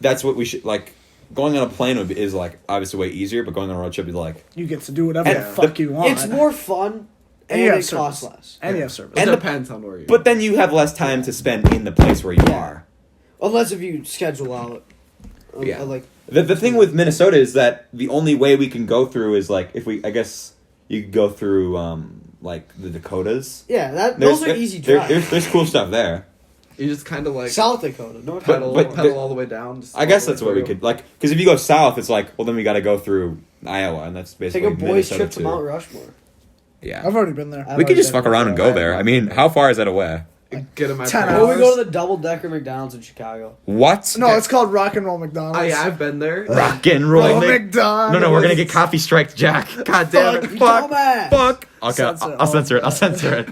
that's what we should like. Going on a plane is like obviously way easier, but going on a road trip is like you get to do whatever And the fuck you want. It's more fun, And and you have it costs service. less. and you have service. It and the- depends on where you But then you have less time to spend in the place where you are. Unless if you schedule out. Yeah. Like, The thing with Minnesota is that the only way we can go through is like if we I guess you could go through like the Dakotas. yeah, those are easy drives. There's cool stuff there. You just kind of like South Dakota, North pedal, but- pedal all the way down. Just I guess all the that's way what we through. could like because if you go south, it's like well then we got to go through Iowa and that's Take basically a boys' Minnesota trip to too. Mount Rushmore. Yeah, I've already been there. I've we could already just been fuck around and go there. I mean, how far is that away? Get in my 10 parents'- Or we hours. go to the double-decker McDonald's in Chicago. What? No, it's called Rock and Roll McDonald's. Oh yeah, I've been there. Rock and roll. McDonald's. No, we're gonna get coffee striked, Jack. God damn it! You Fuck! dumbass. Fuck! Okay, Censor I'll censor it. I'll censor it.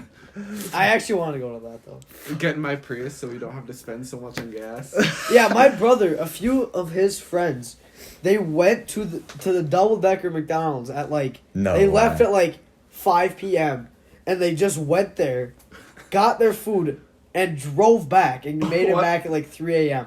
I actually want to go to that, though. Get in my Prius so we don't have to spend so much on gas. Yeah, my brother, a few of his friends, they went to the double-decker McDonald's at, like... No They way. left at, like, 5 p.m., and they just went there, got their food, and drove back, and made it What? back at, like, 3 a.m.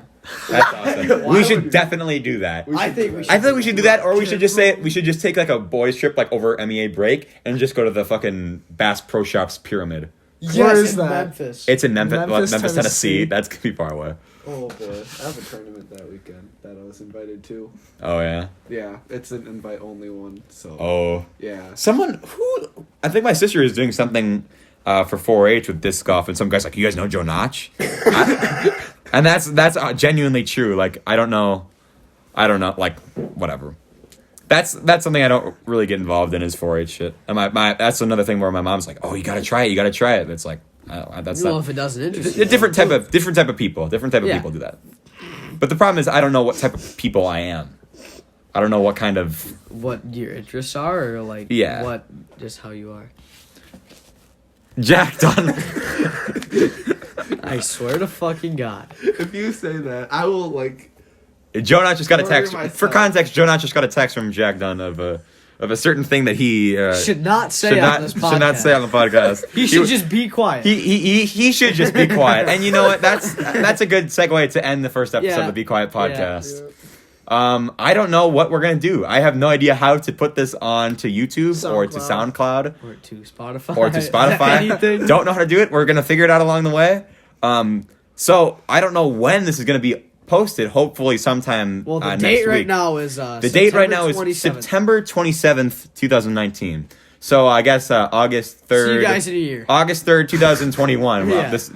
That's awesome. Why We would should you- definitely do that. I think we should. I feel like we should do that, or we should just say we should just take like a boys trip like over MEA break and just go to the fucking Bass Pro Shops Pyramid. Yes, Where is in that? Memphis. It's in Memphis, Memphis, Tennessee. Tennessee. That's gonna be far away. Oh boy, I have a tournament that weekend that I was invited to. Oh yeah. Yeah, it's an invite only one. So Oh. yeah, Someone who I think my sister is doing something for 4-H with disc golf, and some guy's like, "You guys know Joe Notch?" And that's genuinely true. Like, I don't know, like, whatever. That's something I don't really get involved in is 4-H shit. And my that's another thing where my mom's like, "Oh, you gotta try it. It's like, that's well, not. if it doesn't interest you, A different type of people. Different type of people do that. But the problem is, I don't know what type of people I am. I don't know what kind of what your interests are, or like what just how you are. Jack Dunn. I swear to fucking God. If you say that, I will like. Joe Notch just got a text. myself. For context, Joe Notch just got a text from Jack Dunn of a certain thing that he should not say on this podcast. Should not say on the podcast. He should just be quiet. He should just be quiet. And you know what? That's a good segue to end the first episode of the Be Quiet podcast. Yeah. I don't know what we're gonna do. I have no idea how to put this on to YouTube or to SoundCloud or to Spotify. Anything. Don't know how to do it. We're gonna figure it out along the way. So I don't know when this is gonna be posted. Hopefully sometime. Well, the next date right week. now is the date right now is September 27th, 2019. So I guess August 3rd. See you guys in a year. August 3rd, 2021. Well, Yeah. this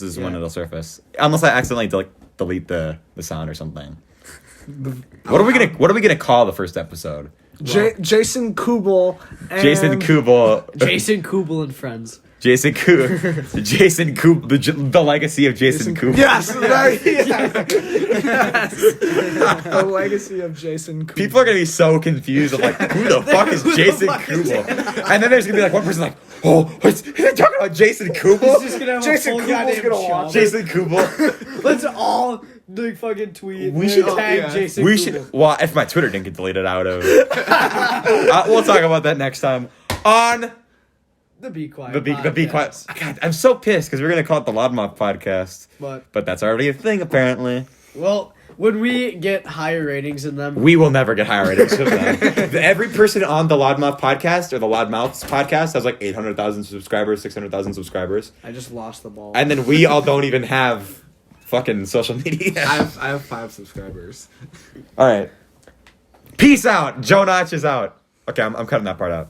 is when it'll surface. Unless I accidentally delete the sound or something. What are we gonna call the first episode? Jason Kubel. And Jason Kubel. Jason Kubel and friends. Jason Kubel. The legacy of Jason Kubel. Yes, right. Yes. The legacy of Jason Kubel. People are gonna be so confused of like, who the fuck is Jason Kubel? And then there's gonna be like one person like, oh, what's they talking about Jason Kubel? Jason Kubel's gonna watch it. Jason Kubel. Let's all like fucking tweet. We should tag Jason. We Kubel. should. Well, if my Twitter didn't get deleted out of, we'll talk about that next time on the Be Quiet. the Be Quiet. God, I'm so pissed because we're gonna call it the Loudmouth podcast, but that's already a thing apparently. Well, when we get higher ratings than them, we will never get higher ratings than them. Every person on the Loudmouth podcast or the Loudmouths podcast has like 800,000 subscribers, 600,000 subscribers. I just lost the ball. And then we all don't even have fucking social media. I have 5 subscribers. All right. Peace out. Joe Notch is out. Okay, I'm cutting that part out.